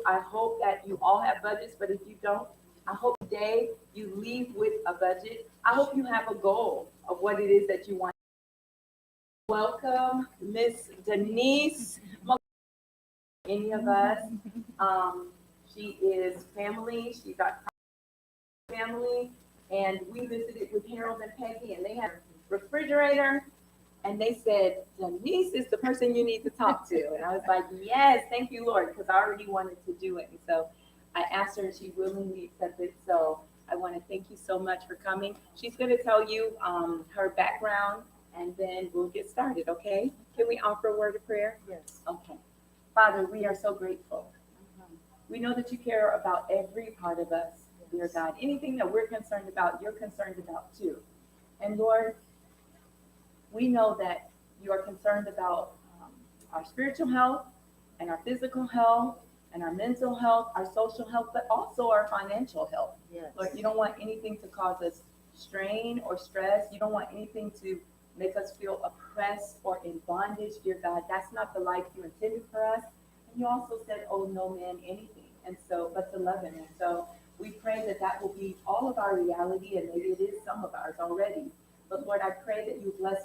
I hope that you all have budgets, but if you don't, I hope today you leave with a budget. I hope you have a goal of what it is that you want. Welcome, Miss Denise. Any of us. She is family. She got family, and we visited with Harold and Peggy, and they had a refrigerator, and they said, Denise is the person you need to talk to. And I was like, yes, thank you, Lord, because I already wanted to do it. And so I asked her, and she willingly accepted. So I want to thank you so much for coming. She's going to tell you her background, and then we'll get started, okay? Can we offer a word of prayer? Yes. Okay. Father, we are so grateful. We know that you care about every part of us, dear God. Anything that we're concerned about, you're concerned about too. And Lord, we know that you are concerned about our spiritual health and our physical health and our mental health, our social health, but also our financial health. Yes. Lord, you don't want anything to cause us strain or stress. You don't want anything to make us feel oppressed or in bondage, dear God. That's not the life you intended for us. And you also said, oh, no man anything, and so, but to love him. And so we pray that that will be all of our reality, and maybe it is some of ours already. But Lord, I pray that you bless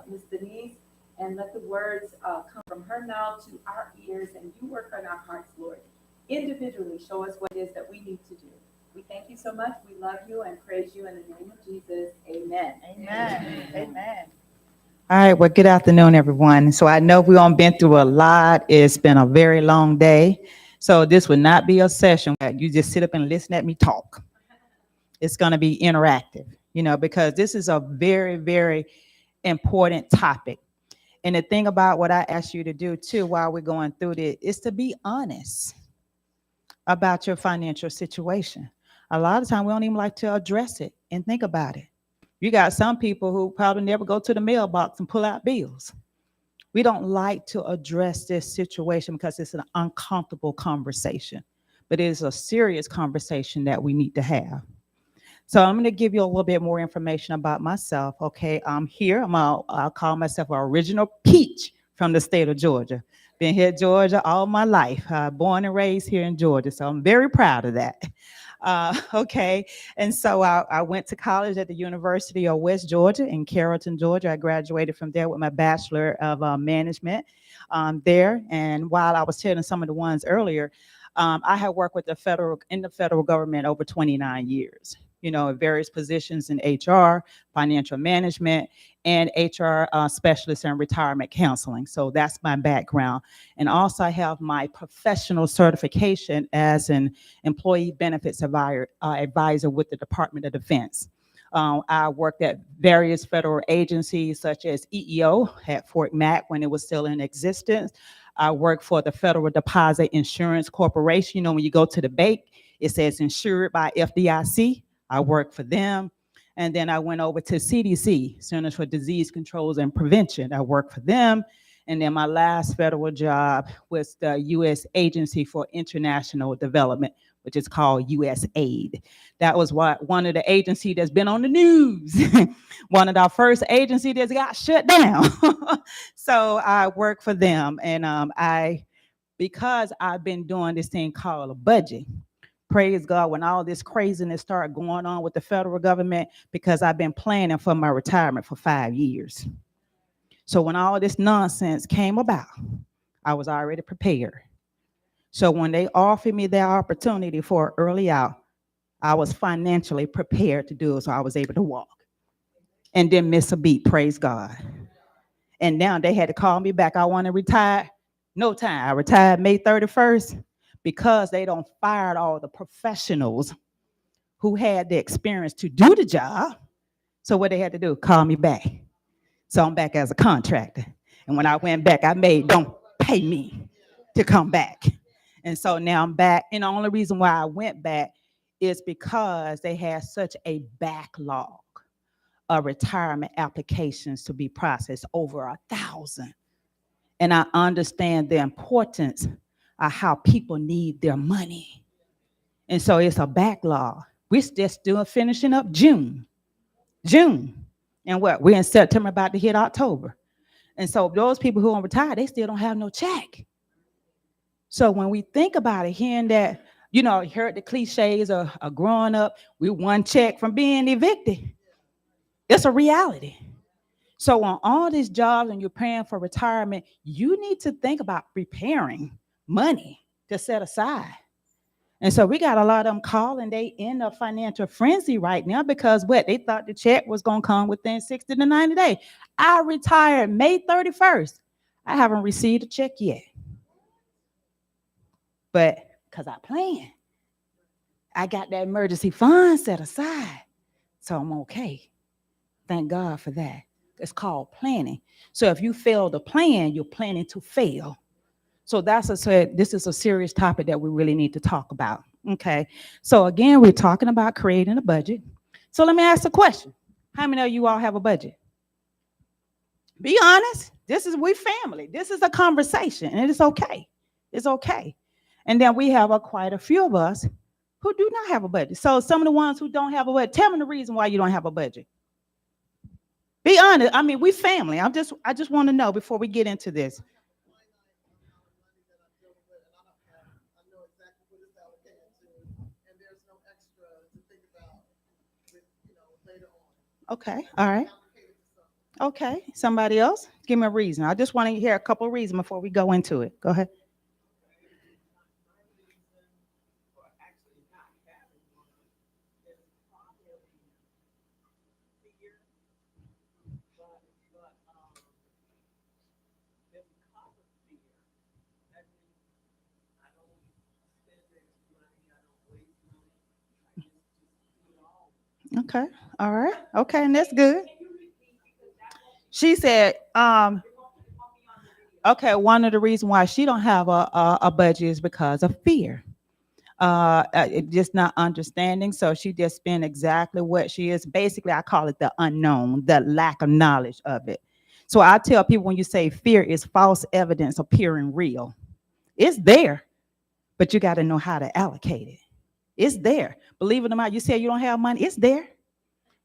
Miss Denise, and let the words come from her mouth to our ears, and you work on our hearts, Lord. Individually, show us what it is that we need to do. We thank you so much. We love you and praise you in the name of Jesus. Amen. Amen. Amen. All right, well, good afternoon, everyone. So I know we've all been through a lot. It's been a very long day. So this would not be a session where you just sit up and listen at me talk. It's going to be interactive, because this is a very, very important topic. And the thing about what I asked you to do too while we're going through this is to be honest about your financial situation. A lot of time we don't even like to address it and think about it. You got some people who probably never go to the mailbox and pull out bills. We don't like to address this situation because it's an uncomfortable conversation, but it is a serious conversation that we need to have. So I'm going to give you a little bit more information about myself. Okay, I'm here. I'll call myself an original peach from the state of Georgia. Been here in Georgia all my life. Born and raised here in Georgia, so I'm very proud of that. Okay, and so I went to college at the University of West Georgia in Carrollton, Georgia. I graduated from there with my Bachelor of Management there. And while I was telling some of the ones earlier, I have worked with the federal government over 29 years. In various positions in HR, financial management, and HR specialist and retirement counseling. So that's my background. And also I have my professional certification as an employee benefits advisor with the Department of Defense. I worked at various federal agencies such as EEO at Fort Mac when it was still in existence. I worked for the Federal Deposit Insurance Corporation. When you go to the bank, it says insured by FDIC. I worked for them. And then I went over to CDC, Centers for Disease Controls and Prevention. I worked for them. And then my last federal job was the U.S. Agency for International Development, which is called USAID. That was one of the agencies that's been on the news. One of our first agencies that got shut down. So I worked for them. And because I've been doing this thing called a budget, praise God, when all this craziness started going on with the federal government, because I've been planning for my retirement for 5 years. So when all this nonsense came about, I was already prepared. So when they offered me that opportunity for early out, I was financially prepared to do it, so I was able to walk and didn't miss a beat, praise God. And now they had to call me back. I want to retire. No time. I retired May 31st. Because they don't fire all the professionals who had the experience to do the job. So what they had to do, call me back. So I'm back as a contractor. And when I went back, don't pay me to come back. And so now I'm back. And the only reason why I went back is because they had such a backlog of retirement applications to be processed, over 1,000. And I understand the importance of how people need their money. And so it's a backlog. We're just still finishing up June. And what? We're in September, about to hit October. And so those people who are retired, they still don't have no check. So when we think about it, hearing that, you heard the cliches of growing up, we one check from being evicted. It's a reality. So on all these jobs and you're praying for retirement, you need to think about preparing money to set aside. And so we got a lot of them calling. They in a financial frenzy right now because what? They thought the check was going to come within 60 to 90 days. I retired May 31st. I haven't received a check yet. But because I planned, I got that emergency fund set aside. So I'm okay. Thank God for that. It's called planning. So if you fail to plan, you're planning to fail. So this is a serious topic that we really need to talk about. Okay. So again, we're talking about creating a budget. So let me ask a question. How many of you all have a budget? Be honest. We family. This is a conversation, and it's okay. It's okay. And then we have quite a few of us who do not have a budget. So some of the ones who don't have a budget, tell me the reason why you don't have a budget. Be honest. I mean, we family. I just want to know before we get into this. Okay. All right. Okay. Somebody else? Give me a reason. I just want to hear a couple of reasons before we go into it. Go ahead. Okay. All right. Okay. And that's good. She said, okay, one of the reasons why she don't have a budget is because of fear. Just not understanding. So she just been exactly what she is. Basically, I call it the unknown, the lack of knowledge of it. So I tell people when you say fear is false evidence appearing real, it's there, but you got to know how to allocate it. It's there. Believe it or not, you say you don't have money, it's there.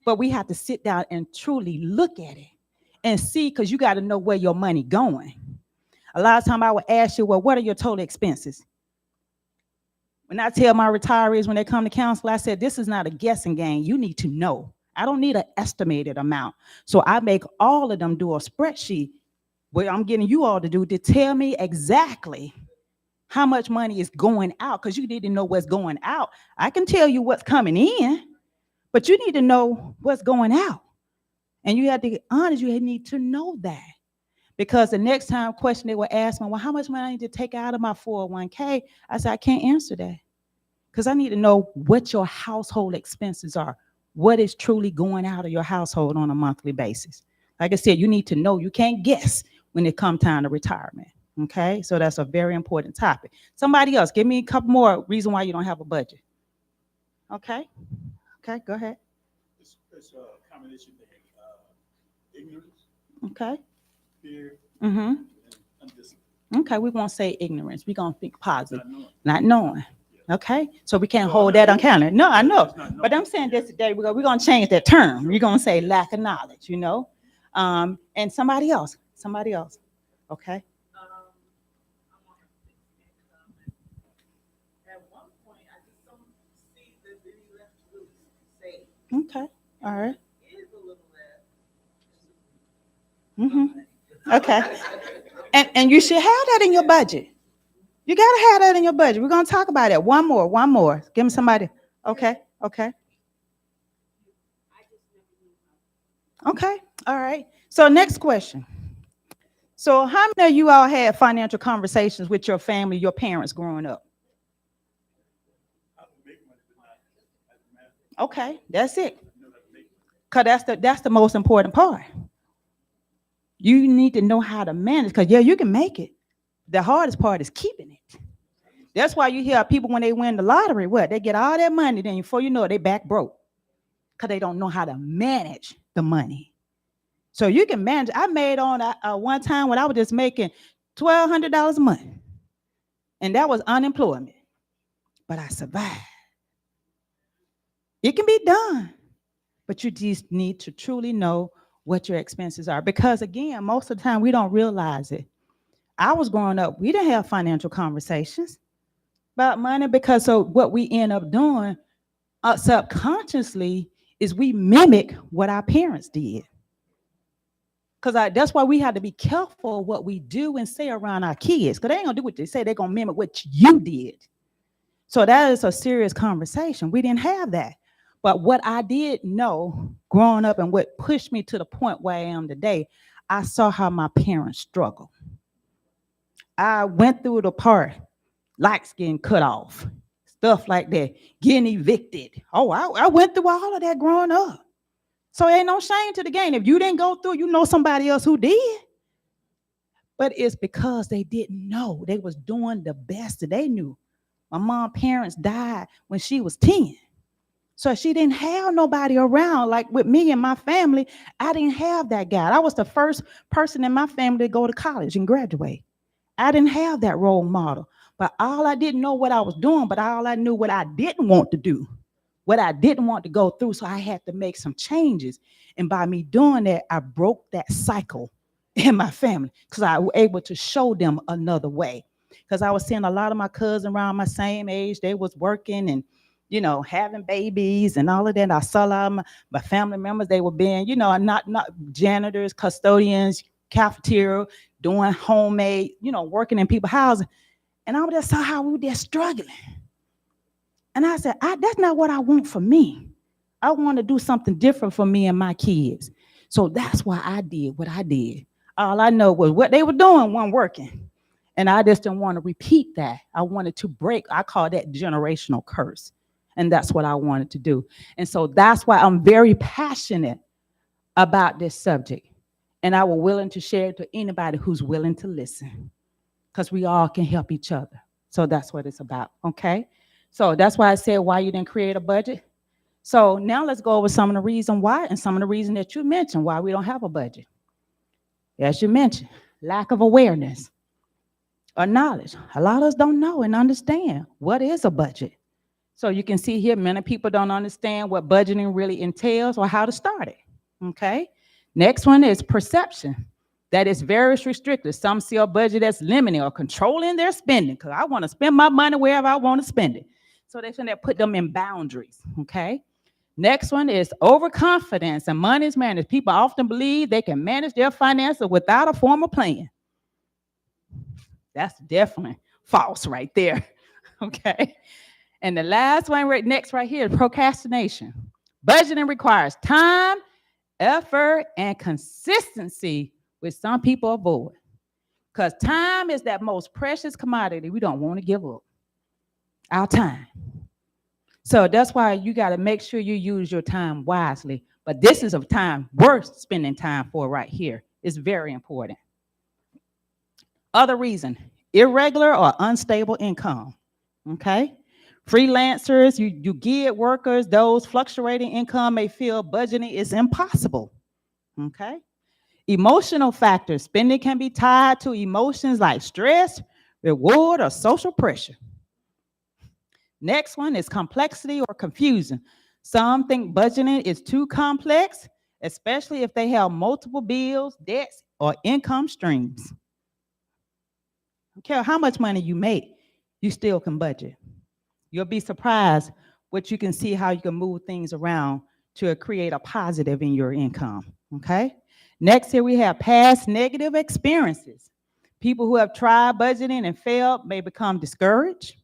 But we have to sit down and truly look at it and see, because you got to know where your money going. A lot of time I would ask you, well, what are your total expenses? When I tell my retirees when they come to counsel, I said, this is not a guessing game. You need to know. I don't need an estimated amount. So I make all of them do a spreadsheet where I'm getting you all to do to tell me exactly how much money is going out, because you need to know what's going out. I can tell you what's coming in, but you need to know what's going out. And you have to get honest, you need to know that. Because the next time question they will ask me, well, how much money I need to take out of my 401k? I said, I can't answer that. Because I need to know what your household expenses are. What is truly going out of your household on a monthly basis? Like I said, you need to know. You can't guess when it comes time to retirement. Okay, so that's a very important topic. Somebody else, give me a couple more reasons why you don't have a budget. Okay, go ahead. It's a combination thing. Ignorance, Okay. fear, Mm-hmm. and undiscipline. Okay, we won't say ignorance. We're going to think positive. Not knowing. Not knowing. Okay, so we can't No, hold no, that on counter. No, I know, it's not knowing. but I'm saying this today we're going to change that term. We're going to say lack of knowledge, and somebody else. Okay. At one point, I just don't see that any left really say Okay. All right. is a little Mm-hmm. Okay. And you should have that in your budget. You got to have that in your budget. We're going to talk about it. One more. Give me somebody. Okay. Okay. All right. So next question. So how many of you all had financial conversations with your family, your parents growing up? I can make money, but not as a matter. Okay, that's it. I know how to make money. Because that's the most important part. You need to know how to manage, because you can make it. The hardest part is keeping it. That's why you hear people when they win the lottery, they get all that money, then before you know it, they back broke. Because they don't know how to manage the money. So you can manage. I made on one time when I was just making $1,200 a month. And that was unemployment. But I survived. It can be done. But you just need to truly know what your expenses are. Because again, most of the time we don't realize it. I was growing up, we didn't have financial conversations about money because of what we end up doing subconsciously is we mimic what our parents did. Because that's why we have to be careful what we do and say around our kids. Because they ain't gonna do what they say, they're gonna mimic what you did. So that is a serious conversation. We didn't have that. But what I did know growing up and what pushed me to the point where I am today, I saw how my parents struggled. I went through the part, lights getting cut off, stuff like that, getting evicted. Oh, I went through all of that growing up. So ain't no shame to the game. If you didn't go through, you know somebody else who did. But it's because they didn't know. They was doing the best that they knew. My mom's parents died when she was 10. So she didn't have nobody around. Like with me and my family, I didn't have that guy. I was the first person in my family to go to college and graduate. I didn't have that role model. But all I didn't know what I was doing, but all I knew what I didn't want to do, what I didn't want to go through. So I had to make some changes. And by me doing that, I broke that cycle in my family because I was able to show them another way. Because I was seeing a lot of my cousins around my same age, they was working and, having babies and all of that. I saw a lot of my family members, they were being, not janitors, custodians, cafeteria, doing homemade, working in people's houses. And I just saw how we were there struggling. And I said, that's not what I want for me. I want to do something different for me and my kids. So that's why I did what I did. All I know was what they were doing wasn't working. And I just didn't want to repeat that. I wanted to break, I call that generational curse. And that's what I wanted to do. And so that's why I'm very passionate about this subject. And I was willing to share it to anybody who's willing to listen. Because we all can help each other. So that's what it's about, okay? So that's why I said why you didn't create a budget. So now let's go over some of the reasons why and some of the reasons that you mentioned why we don't have a budget. As you mentioned, lack of awareness or knowledge. A lot of us don't know and understand what is a budget. So you can see here, many people don't understand what budgeting really entails or how to start it, okay? Next one is perception. That is very restricted. Some see a budget as limiting or controlling their spending because I want to spend my money wherever I want to spend it. So they should put them in boundaries, okay? Next one is overconfidence and money is managed. People often believe they can manage their finances without a formal plan. That's definitely false right there, okay? And the last one next right here is procrastination. Budgeting requires time, effort, and consistency, which some people avoid. Because time is that most precious commodity we don't want to give up. Our time. So that's why you got to make sure you use your time wisely. But this is a time worth spending time for right here. It's very important. Other reason, irregular or unstable income. Okay? Freelancers, you gig workers, those fluctuating income may feel budgeting is impossible. Okay? Emotional factors. Spending can be tied to emotions like stress, reward, or social pressure. Next one is complexity or confusion. Some think budgeting is too complex, especially if they have multiple bills, debts, or income streams. I don't care how much money you make, you still can budget. You'll be surprised what you can see how you can move things around to create a positive in your income, okay? Next here we have past negative experiences. People who have tried budgeting and failed may become discouraged.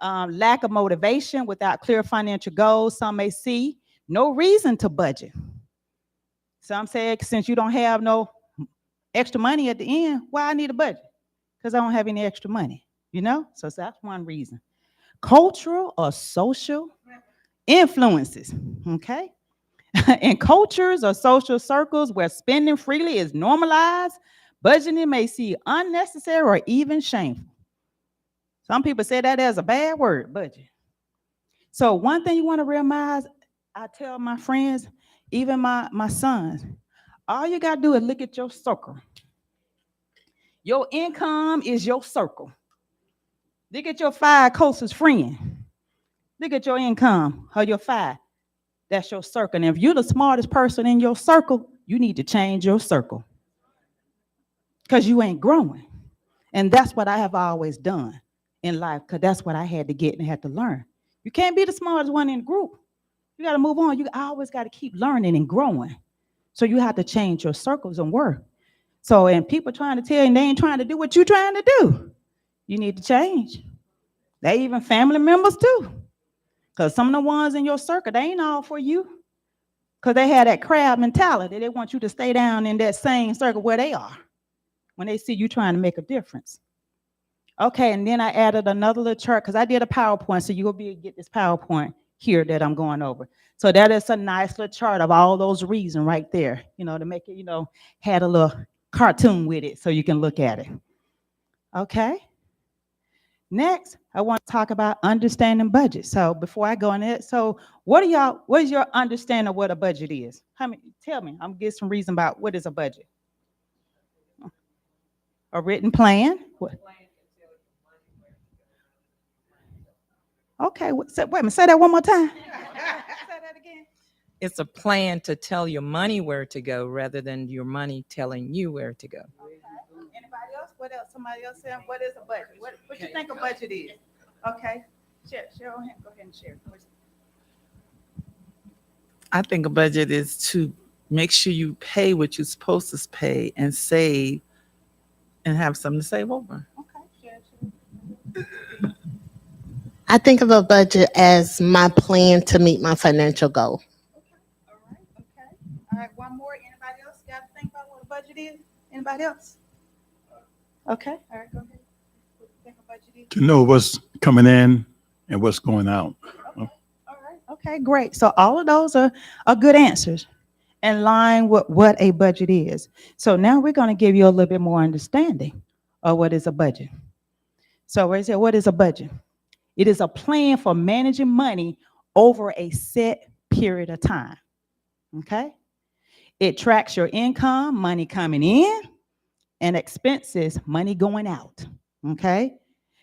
Lack of motivation without clear financial goals. Some may see no reason to budget. Some say, since you don't have no extra money at the end, why I need a budget? Because I don't have any extra money, So that's one reason. Cultural or social influences, okay? In cultures or social circles where spending freely is normalized, budgeting may seem unnecessary or even shameful. Some people say that as a bad word, budget. So one thing you want to realize, I tell my friends, even my sons, all you got to do is look at your circle. Your income is your circle. Look at your 5 closest friends. Look at your income or your 5. That's your circle. And if you're the smartest person in your circle, you need to change your circle because you ain't growing. And that's what I have always done in life, because that's what I had to get and had to learn. You can't be the smartest one in the group. You got to move on. You always got to keep learning and growing. So you have to change your circles and work. So, and people trying to tell you they ain't trying to do what you're trying to do. You need to change. They even family members too. Because some of the ones in your circle, they ain't all for you. Because they have that crab mentality. They want you to stay down in that same circle where they are when they see you trying to make a difference. Okay, and then I added another little chart because I did a PowerPoint, so you'll be able to get this PowerPoint here that I'm going over. So that is a nice little chart of all those reasons right there, to make it, had a little cartoon with it so you can look at it. Okay. Next, I want to talk about understanding budget. So before I go on it, so what is your understanding of what a budget is? Tell me, I'm gonna get some reason about what is a budget. A written plan? What? Okay, wait a minute, say that one more time. Say that again. It's a plan to tell your money where to go rather than your money telling you where to go. Okay. Anybody else? What else? Somebody else saying, what is a budget? What you think a budget is? Okay. Share, go ahead and share. I think a budget is to make sure you pay what you're supposed to pay and save and have something to save over. Okay, share. I think of a budget as my plan to meet my financial goal. All right, okay. All right, one more. Anybody else got to think about what a budget is? Anybody else? Okay, all right, go ahead. What do you think a budget is? To know what's coming in and what's going out. Okay, all right, okay, great. So all of those are good answers in line with what a budget is. So now we're going to give you a little bit more understanding of what is a budget. So what is a budget? It is a plan for managing money over a set period of time. Okay? It tracks your income, money coming in, and expenses, money going out. Okay?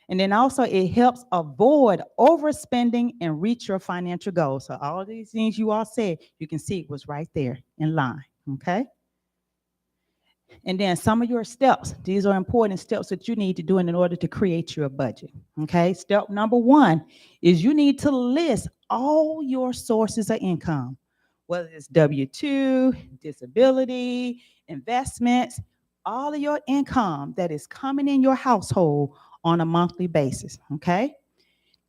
And then also it helps avoid overspending and reach your financial goals. So all of these things you all said, you can see it was right there in line. Okay? And then some of your steps, these are important steps that you need to do in order to create your budget. Okay, step number one is you need to list all your sources of income, whether it's W-2, disability, investments, all of your income that is coming in your household on a monthly basis. Okay.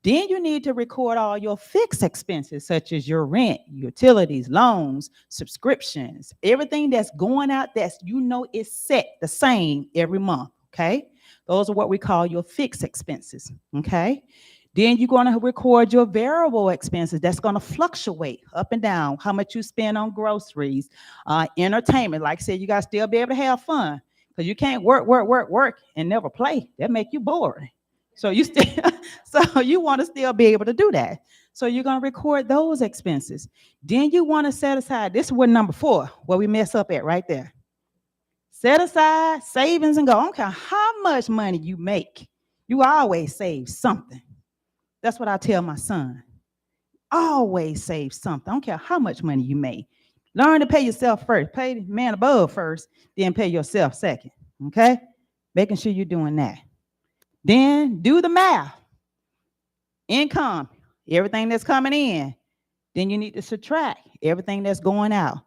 Then you need to record all your fixed expenses, such as your rent, utilities, loans, subscriptions, everything that's going out that's is set the same every month, okay? Those are what we call your fixed expenses, okay? Then you're going to record your variable expenses. That's going to fluctuate up and down, how much you spend on groceries, entertainment. Like I said, you got to still be able to have fun because you can't work and never play. That make you boring. So you want to still be able to do that. So you're going to record those expenses. Then you want to set aside, this is what number 4, where we mess up at right there. Set aside savings and go. I don't care how much money you make. You always save something. That's what I tell my son. Always save something. I don't care how much money you make. Learn to pay yourself first. Pay the man above first, then pay yourself second. Okay? Making sure you're doing that. Then do the math. Income, everything that's coming in. Then you need to subtract everything that's going out.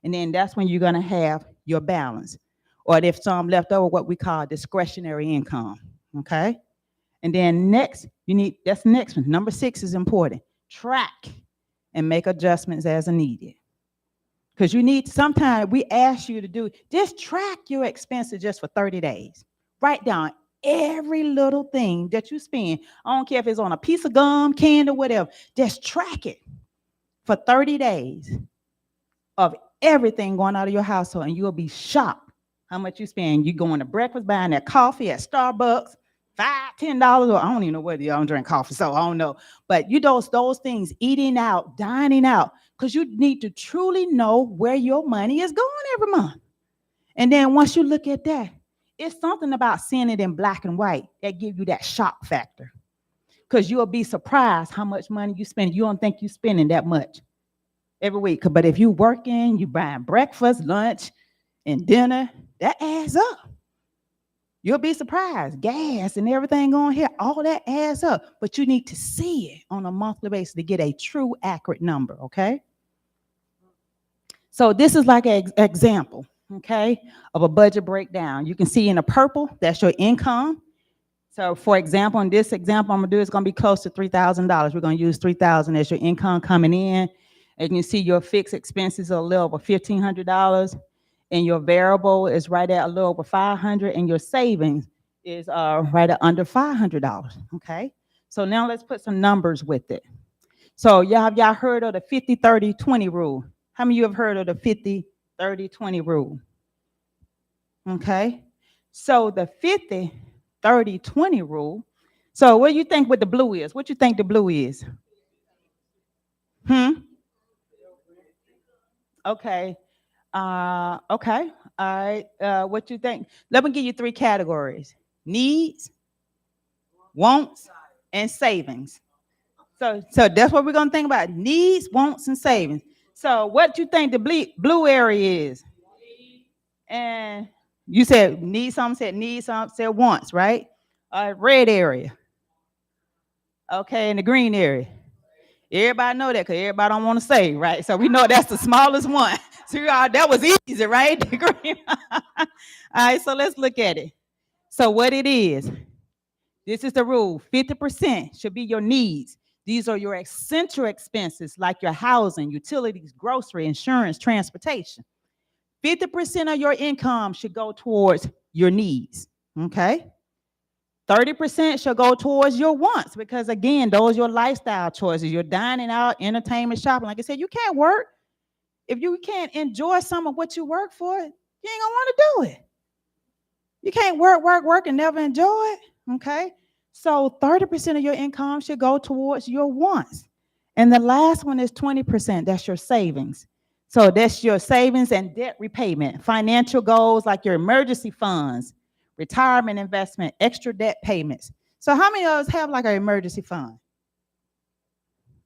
And then that's when you're going to have your balance. Or if some left over, what we call discretionary income. Okay? And then next, that's the next one. Number 6 is important. Track and make adjustments as needed. Because sometimes we ask you to just track your expenses just for 30 days. Write down every little thing that you spend. I don't care if it's on a piece of gum, candy, whatever. Just track it for 30 days of everything going out of your household, and you'll be shocked how much you spend. You going to breakfast, buying that coffee at Starbucks, $5, $10, or I don't even know whether you don't drink coffee, so I don't know. But those things, eating out, dining out, because you need to truly know where your money is going every month. And then once you look at that, it's something about seeing it in black and white that gives you that shock factor. Because you'll be surprised how much money you spend. You don't think you're spending that much every week. But if you're working, you're buying breakfast, lunch, and dinner, that adds up. You'll be surprised. Gas and everything going here, all that adds up. But you need to see it on a monthly basis to get a true, accurate number, okay? So this is like an example, okay, of a budget breakdown. You can see in the purple, that's your income. So for example, in this example I'm gonna do, it's gonna be close to $3,000. We're gonna use 3,000 as your income coming in. And you see your fixed expenses are a little over $1,500. And your variable is right at a little over $500, and your savings is right at under $500, okay? So now let's put some numbers with it. So y'all heard of the 50-30-20 rule? How many of you have heard of the 50-30-20 rule? Okay, so the 50-30-20 rule. So what do you think what the blue is? What you think the blue is? Okay. Okay. All right. What you think? Let me give you 3 categories: needs, wants, and savings. So that's what we're gonna think about: needs, wants, and savings. So what you think the blue area is? And you said need, some said need, some said wants, right? Red area. Okay, in the green area. Everybody know that because everybody don't want to save, right? So we know that's the smallest one. So that was easy, right? The green. All right, so let's look at it. So what it is, this is the rule: 50% should be your needs. These are your essential expenses like your housing, utilities, grocery, insurance, transportation. 50% of your income should go towards your needs, okay? 30% should go towards your wants, because again, those are your lifestyle choices. You're dining out, entertainment, shopping. Like I said, you can't work. If you can't enjoy some of what you work for, you ain't gonna want to do it. You can't work, and never enjoy it, okay? So 30% of your income should go towards your wants. And the last one is 20%, that's your savings. So that's your savings and debt repayment, financial goals like your emergency funds, retirement investment, extra debt payments. So how many of us have like an emergency fund?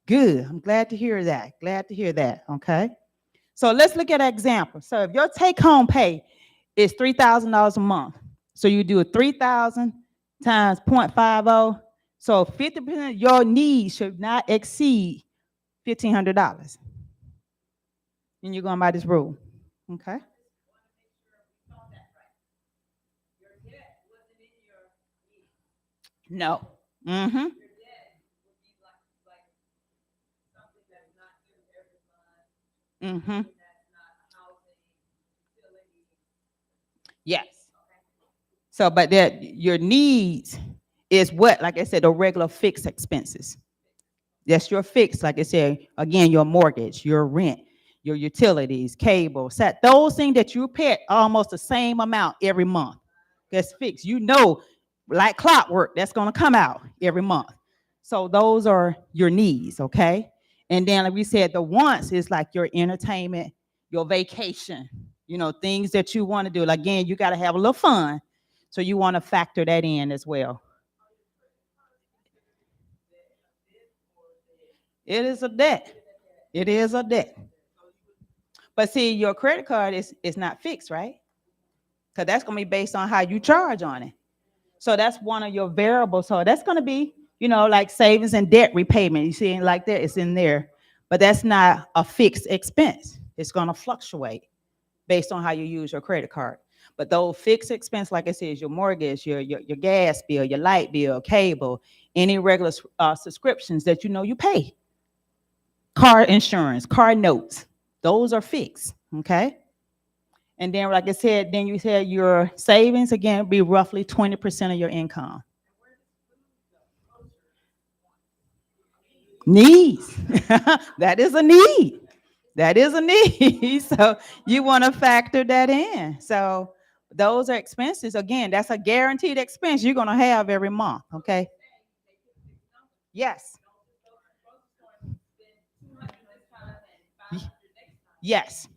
Good, I'm glad to hear that, okay? So let's look at an example. So if your take-home pay is $3,000 a month, so you do 3,000 times 0.50, so 50% of your needs should not exceed $1,500. And you're going by this rule, okay? No. Mm-hmm. Mm-hmm. Yes. So, but that your needs is what, like I said, the regular fixed expenses. That's your fixed, like I said, again, your mortgage, your rent, your utilities, cable, set, those things that you pay almost the same amount every month. That's fixed. You know, like clockwork, that's gonna come out every month. So those are your needs, okay? And then like we said, the wants is like your entertainment, your vacation, things that you want to do. Like, again, you got to have a little fun. So you want to factor that in as well. It is a debt. It is a debt. But see, your credit card is not fixed, right? Because that's going to be based on how you charge on it. So that's one of your variables. So that's going to be, like savings and debt repayment. You see, like that, it's in there. But that's not a fixed expense. It's going to fluctuate based on how you use your credit card. But those fixed expense, like I said, is your mortgage, your gas bill, your light bill, cable, any regular subscriptions that you pay. Car insurance, car notes, those are fixed, okay? And then, like I said, then you said your savings, again, be roughly 20% of your income. Needs. That is a need. That is a need. So you want to factor that in. So those are expenses. Again, that's a guaranteed expense you're going to have every month, okay? Yes. Yes.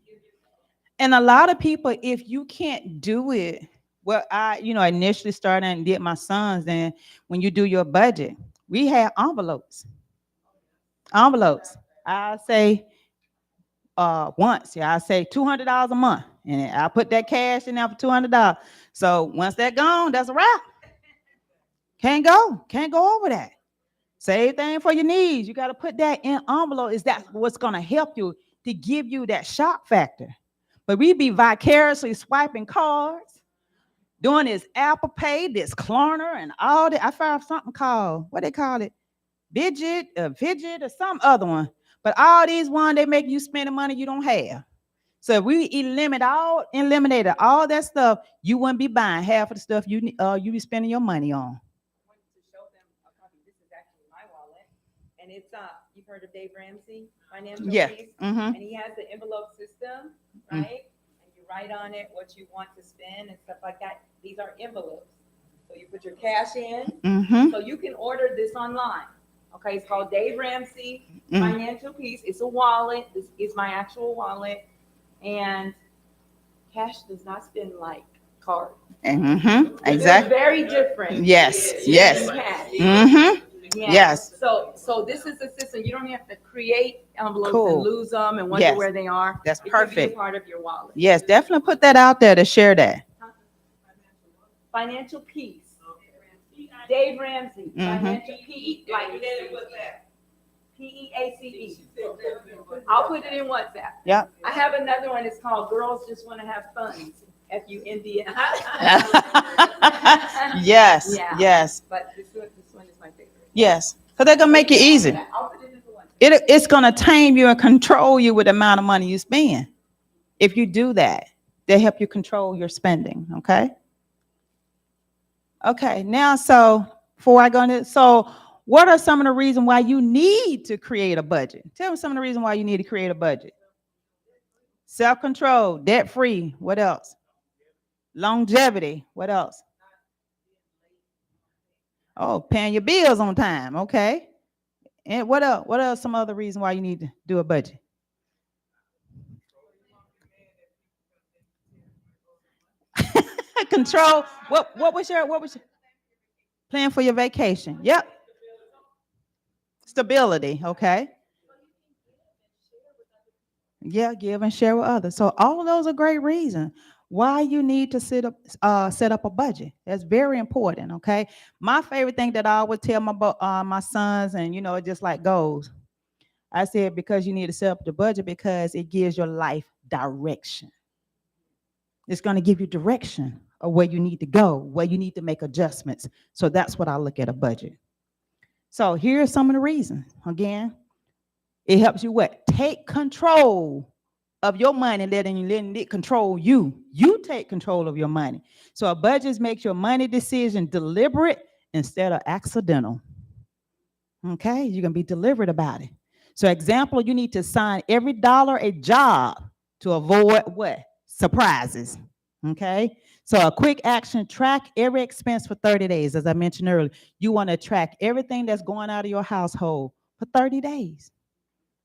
And a lot of people, if you can't do it, well, I initially started and did my sons, then when you do your budget, we have envelopes. I say once, I say $200 a month. And I put that cash in there for $200. So once that gone, that's a wrap. Can't go over that. Same thing for your needs. You got to put that in envelope. Is that what's going to help you to give you that shock factor? But we be vicariously swiping cards, doing this Apple Pay, this Klarna, and all that. I found something called, what they call it? Fidget, or some other one. But all these ones, they make you spend the money you don't have. So if we eliminated all that stuff, you wouldn't be buying half of the stuff you be spending your money on. wanted to show them a copy. This is actually my wallet, and it's you've heard of Dave Ramsey, financial Yeah. piece, Mm-hmm. and he has the envelope system, right? And you write on it what you want to spend and stuff like that. These are envelopes, so you put your cash in. Mm-hmm. So you can order this online. Okay, it's called Dave Ramsey Mm-hmm. Financial Piece. It's a wallet. This is my actual wallet, and cash does not spend like cards. Mm-hmm. They're Exactly. very different. Yes. Yes. than cash. Mm-hmm. Yeah. Yes. So this is a system. You don't have to create envelopes Cool. and lose them and wonder Yes. where they are. That's It could be a perfect. part of your wallet. Yes, definitely put that out there to share that. Financial Peace. Dave Ramsey. Mhm. Financial Peace. Like PEACE. I'll put it in WhatsApp. Yep. I have another one. It's called Girls Just Want to Have Fun. FUND. Yes. Yeah. Yes. But this one is my favorite. Yes. Because they're gonna make it easy. I'll put it into one. It's gonna tame you and control you with the amount of money you spend. If you do that, they help you control your spending. Okay. Okay. Now, so before I go into, so what are some of the reasons why you need to create a budget? Tell me some of the reasons why you need to create a budget. Self-control, debt-free. What else? Longevity. What else? Oh, paying your bills on time. Okay. And what else? What else? Some other reason why you need to do a budget? Control. What was your plan for your vacation? Yep. Stability. Okay. Yeah, give and share with others. So all of those are great reasons why you need to set up a budget. That's very important. Okay. My favorite thing that I always tell my sons, and it just like goes. I said, because you need to set up the budget because it gives your life direction. It's going to give you direction of where you need to go, where you need to make adjustments. So that's what I look at a budget. So here are some of the reasons. Again, it helps you what? Take control of your money, letting it control you. You take control of your money. So a budget makes your money decision deliberate instead of accidental. Okay, you can be deliberate about it. So example, you need to sign every dollar a job to avoid what? Surprises. Okay, so a quick action, track every expense for 30 days. As I mentioned earlier, you want to track everything that's going out of your household for 30 days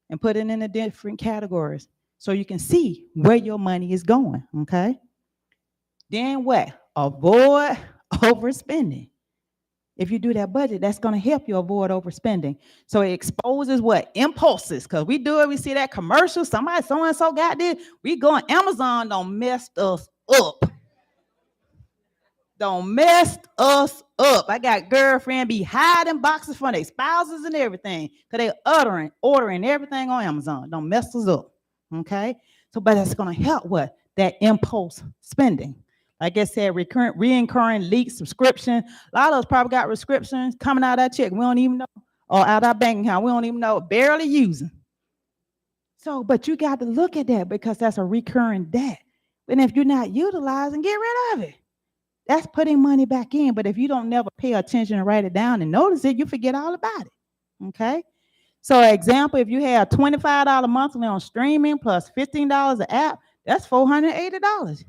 and put it in the different categories so you can see where your money is going. Okay, then what? Avoid overspending. If you do that budget, that's going to help you avoid overspending. So it exposes what? Impulses. Because we do it, we see that commercial, somebody, so-and-so got this. We go on Amazon, don't mess us up. Don't mess us up. I got girlfriend be hiding boxes from their spouses and everything. Because they ordering everything on Amazon. Don't mess us up. Okay? So, but that's going to help what? That impulse spending. Like I said, reoccurring leak subscription. A lot of us probably got subscriptions coming out of that check. We don't even know. Or out of our bank account. We don't even know. Barely using. So, but you got to look at that because that's a recurring debt. And if you're not utilizing, get rid of it. That's putting money back in. But if you don't never pay attention and write it down and notice it, you forget all about it. Okay? So, example, if you have $25 monthly on streaming plus $15 an app, that's $480.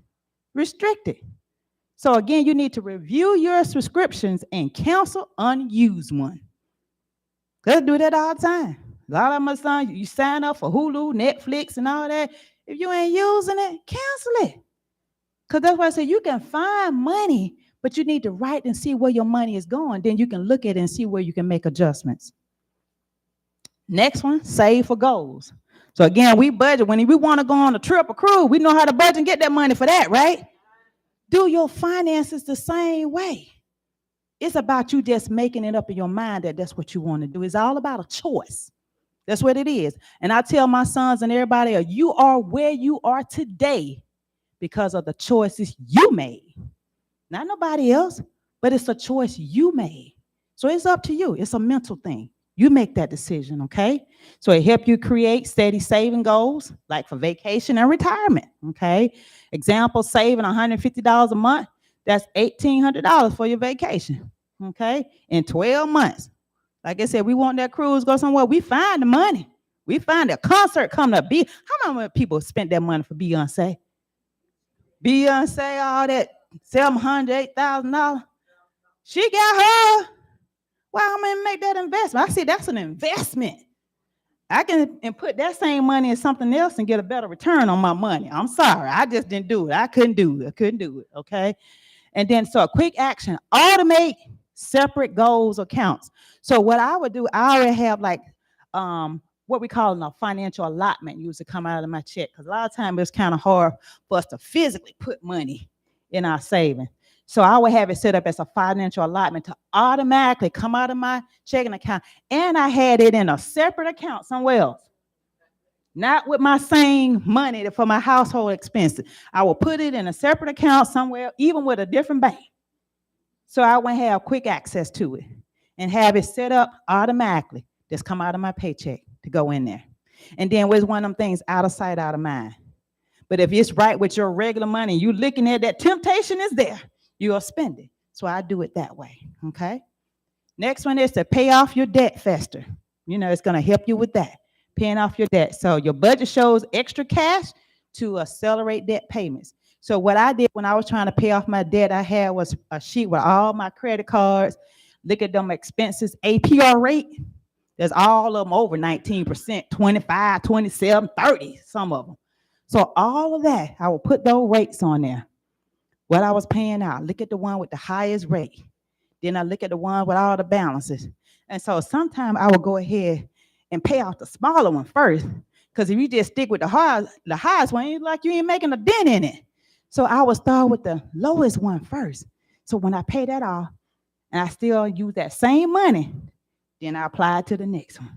Restricted. So again, you need to review your subscriptions and cancel unused one. Let's do that all the time. A lot of my sons, you sign up for Hulu, Netflix, and all that. If you ain't using it, cancel it. Because that's why I say you can find money, but you need to write and see where your money is going. Then you can look at it and see where you can make adjustments. Next one, save for goals. So again, we budget. When we want to go on a trip or cruise, we know how to budget and get that money for that, right? Do your finances the same way. It's about you just making it up in your mind that that's what you want to do. It's all about a choice. That's what it is. And I tell my sons and everybody else, you are where you are today because of the choices you made. Not nobody else, but it's a choice you made. So it's up to you. It's a mental thing. You make that decision, okay? So it helps you create steady saving goals, like for vacation and retirement, okay? Example, saving $150 a month, that's $1,800 for your vacation, okay? In 12 months. Like I said, we want that cruise, go somewhere, we find the money. We find a concert coming up. How many people spent that money for Beyonce? Beyonce, all that, $700, $8,000. She got her. Why I'm gonna make that investment? I see that's an investment. I can and put that same money in something else and get a better return on my money. I'm sorry, I just didn't do it. I couldn't do it. Okay. And then so a quick action: automate separate goals accounts. So what I would do, I already have like what we call a financial allotment used to come out of my check, because a lot of times it's kind of hard for us to physically put money in our savings. So I would have it set up as a financial allotment to automatically come out of my checking account. And I had it in a separate account somewhere else. Not with my same money for my household expenses. I will put it in a separate account somewhere, even with a different bank. So I would have quick access to it and have it set up automatically. Just come out of my paycheck to go in there. And then where's one of them things, out of sight, out of mind. But if it's right with your regular money, you looking at that, temptation is there. You'll spend it. So I do it that way, okay? Next one is to pay off your debt faster. You know, it's going to help you with that, paying off your debt. So your budget shows extra cash to accelerate debt payments. So what I did when I was trying to pay off my debt, I had was a sheet with all my credit cards, look at them expenses, APR rate. There's all of them over 19%, 25, 27, 30, some of them. So all of that, I will put those rates on there. What I was paying out, look at the one with the highest rate. Then I look at the one with all the balances. And so sometimes I will go ahead and pay off the smaller one first, because if you just stick with the highest one, it's like you ain't making a dent in it. So I would start with the lowest one first. So when I pay that off, and I still use that same money, then I apply it to the next one.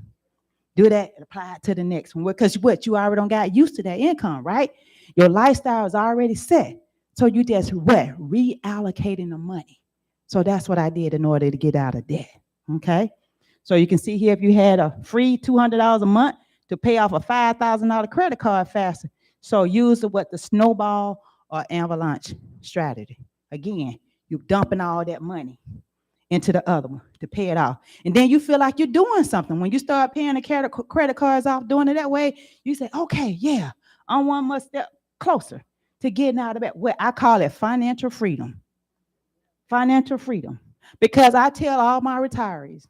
Do that and apply it to the next one. Because what, you already don't got used to that income, right? Your lifestyle is already set. So you just reallocating the money. So that's what I did in order to get out of debt, okay? So you can see here, if you had a free $200 a month to pay off a $5,000 credit card faster. So use the snowball or avalanche strategy. Again, you're dumping all that money into the other one to pay it off. And then you feel like you're doing something. When you start paying the credit cards off, doing it that way, you say, okay, yeah, I'm one more step closer to getting out of that. What I call it financial freedom. Financial freedom. Because I tell all my retirees,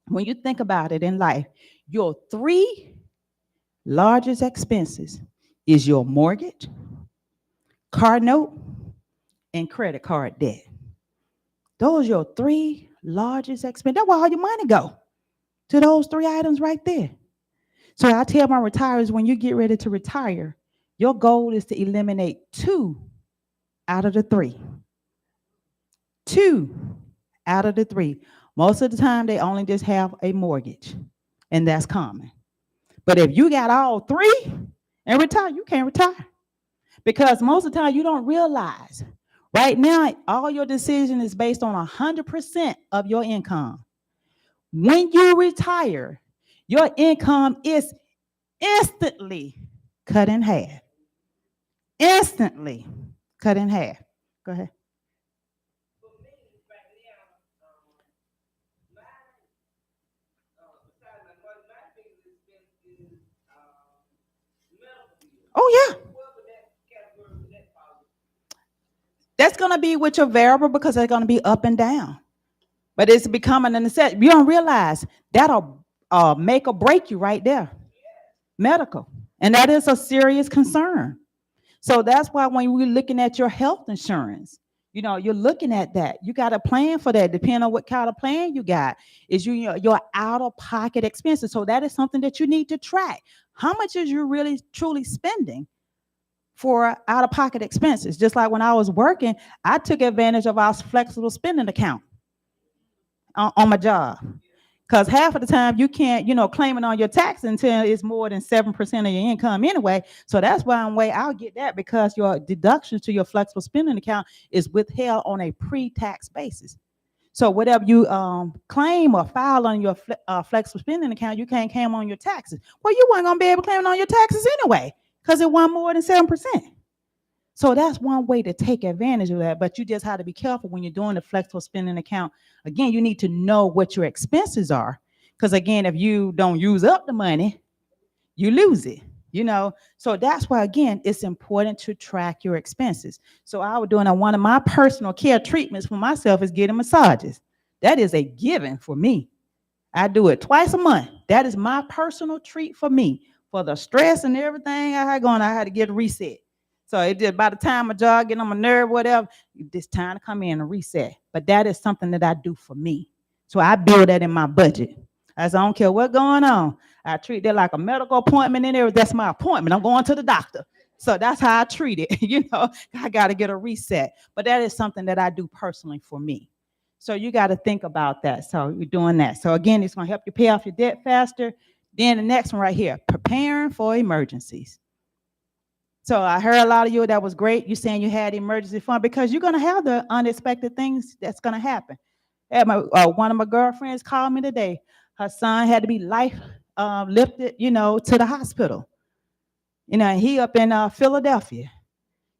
when you think about it in life, your 3 largest expenses is your mortgage, car note, and credit card debt. Those are your 3 largest expenses. That's where all your money go, to those 3 items right there. So I tell my retirees, when you get ready to retire, your goal is to eliminate 2 out of the 3. 2 out of the 3. Most of the time, they only just have a mortgage, and that's common. But if you got all 3 and retire, you can't retire. Because most of the time, you don't realize. Right now, all your decision is based on 100% of your income. When you retire, your income is instantly cut in half. Instantly cut in half. Go ahead. Oh, yeah. That's going to be with your variable, because they're going to be up and down. But it's becoming a necessity. You don't realize that'll make or break you right there. Medical. And that is a serious concern. So that's why when we're looking at your health insurance, You know, you're looking at that. You got a plan for that, depending on what kind of plan you got. Is your out-of-pocket expenses. So that is something that you need to track. How much is you really truly spending for out-of-pocket expenses? Just like when I was working, I took advantage of our flexible spending account on my job. Because half of the time you can't, claim it on your tax until it's more than 7% of your income anyway. So that's one way I'll get that, because your deductions to your flexible spending account is withheld on a pre-tax basis. So whatever you claim or file on your flexible spending account, you can't claim on your taxes. Well, you weren't going to be able to claim it on your taxes anyway, because it wasn't more than 7%. So that's one way to take advantage of that. But you just have to be careful when you're doing the flexible spending account. Again, you need to know what your expenses are. Because again, if you don't use up the money, you lose it, So that's why, again, it's important to track your expenses. So I was doing one of my personal care treatments for myself is getting massages. That is a given for me. I do it twice a month. That is my personal treat for me. For the stress and everything I had going, I had to get a reset. So it did, by the time my jaw getting on my nerve, whatever, it's time to come in and reset. But that is something that I do for me. So I build that in my budget. I don't care what's going on. I treat that like a medical appointment in there. That's my appointment. I'm going to the doctor. So that's how I treat it. I got to get a reset. But that is something that I do personally for me. So you got to think about that. So you're doing that. So again, it's going to help you pay off your debt faster. Then the next one right here, preparing for emergencies. So I heard a lot of you, that was great. You saying you had emergency fund, because you're going to have the unexpected things that's going to happen. One of my girlfriends called me today. Her son had to be lifted, to the hospital. And he up in Philadelphia.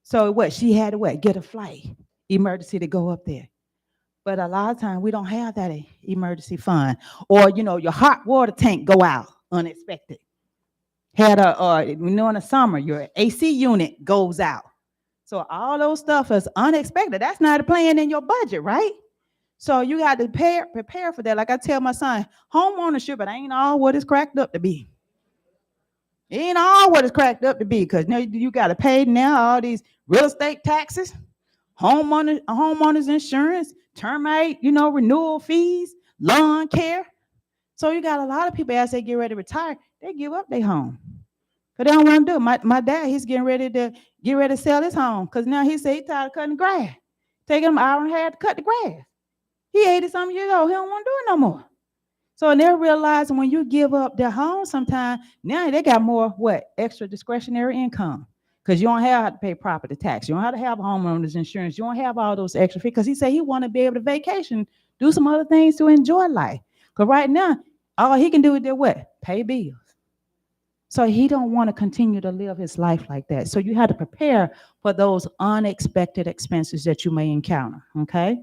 So she had to get a flight, emergency, to go up there. But a lot of times we don't have that emergency fund. Or, your hot water tank go out unexpected. In the summer, your AC unit goes out. So all those stuff is unexpected. That's not a plan in your budget, right? So you got to prepare for that. Like I tell my son, home ownership, it ain't all what it's cracked up to be. It ain't all what it's cracked up to be, because you got to pay now all these real estate taxes, homeowners insurance, termite, renewal fees, lawn care. So you got a lot of people, as they get ready to retire, they give up their home. Because they don't want to do it. My dad, he's getting ready to sell his home, because now he said he's tired of cutting grass. Taking him an hour and a half to cut the grass. He 80-something years old. He don't want to do it no more. So they're realizing when you give up their home sometime, now they got more, extra discretionary income. Because you don't have to pay property tax. You don't have to have homeowners insurance. You don't have all those extra fees. Because he said he want to be able to vacation, do some other things to enjoy life. Because right now, all he can do is pay bills. So he don't want to continue to live his life like that. So you have to prepare for those unexpected expenses that you may encounter, okay?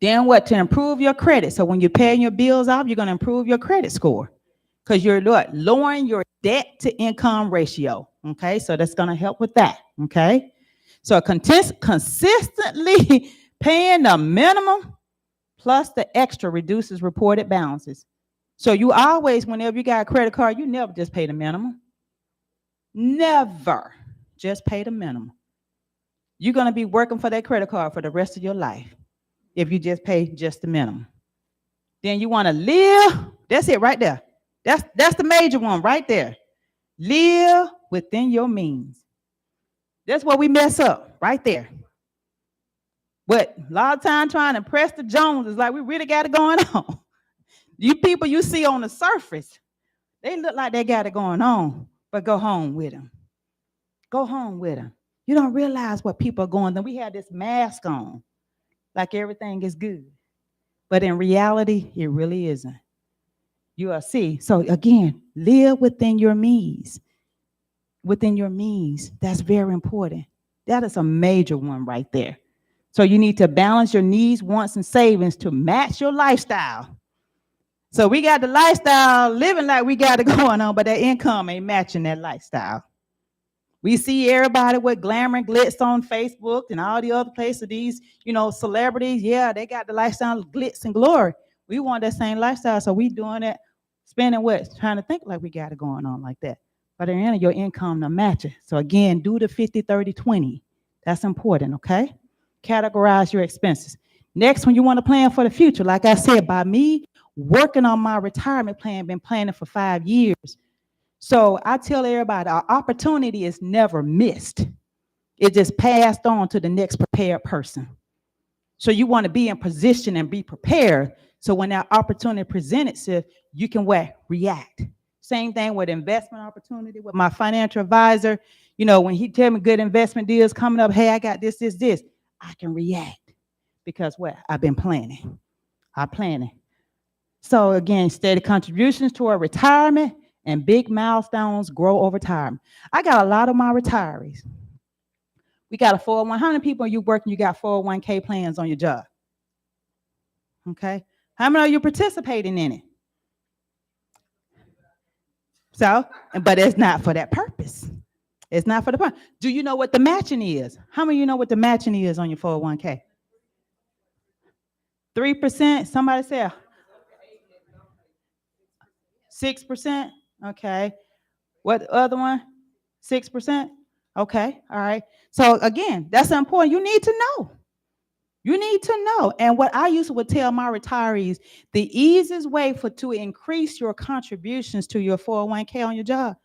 Then to improve your credit. So when you're paying your bills off, you're going to improve your credit score, because you're lowering your debt to income ratio, okay? So that's going to help with that, okay? So consistently paying the minimum plus the extra reduces reported balances. So you always, whenever you got a credit card, you never just pay the minimum. Never just pay the minimum. You're going to be working for that credit card for the rest of your life if you just pay just the minimum. Then you want to live. That's it right there. That's the major one right there. Live within your means. That's what we mess up right there. But a lot of time trying to impress the Joneses, like we really got it going on. You people you see on the surface, they look like they got it going on, but go home with them. Go home with them. You don't realize what people are going through. We have this mask on, like everything is good. But in reality, it really isn't. You will see. So again, live within your means. Within your means. That's very important. That is a major one right there. So you need to balance your needs, wants, and savings to match your lifestyle. So we got the lifestyle living like we got it going on, but that income ain't matching that lifestyle. We see everybody with glamour and glitz on Facebook and all the other places, these, celebrities. Yeah, they got the lifestyle glitz and glory. We want that same lifestyle. So we doing it, spending trying to think like we got it going on like that. But in the end, your income to match it. So again, do the 50, 30, 20. That's important, okay? categorize your expenses. Next, when you want to plan for the future, like I said, by me working on my retirement plan, been planning for 5 years. So I tell everybody, our opportunity is never missed. It just passed on to the next prepared person. So you want to be in position and be prepared. So when that opportunity presents itself, you can what? React. Same thing with investment opportunity with my financial advisor. You know, when he tell me good investment deals coming up, hey, I got this, I can react because what? I've been planning. I'm planning. So again, steady contributions toward retirement and big milestones grow over time. I got a lot of my retirees. We got a 401. How many people are you working? You got 401k plans on your job? Okay. How many are you participating in it? So, but it's not for that purpose. It's not for the purpose. Do you know what the matching is? How many of you know what the matching is on your 401k? 3%? Somebody say 6%? Okay. What other one? 6%? Okay. All right. So again, that's important. You need to know. You need to know. And what I used to would tell my retirees, the easiest way to increase your contributions to your 401k on your job,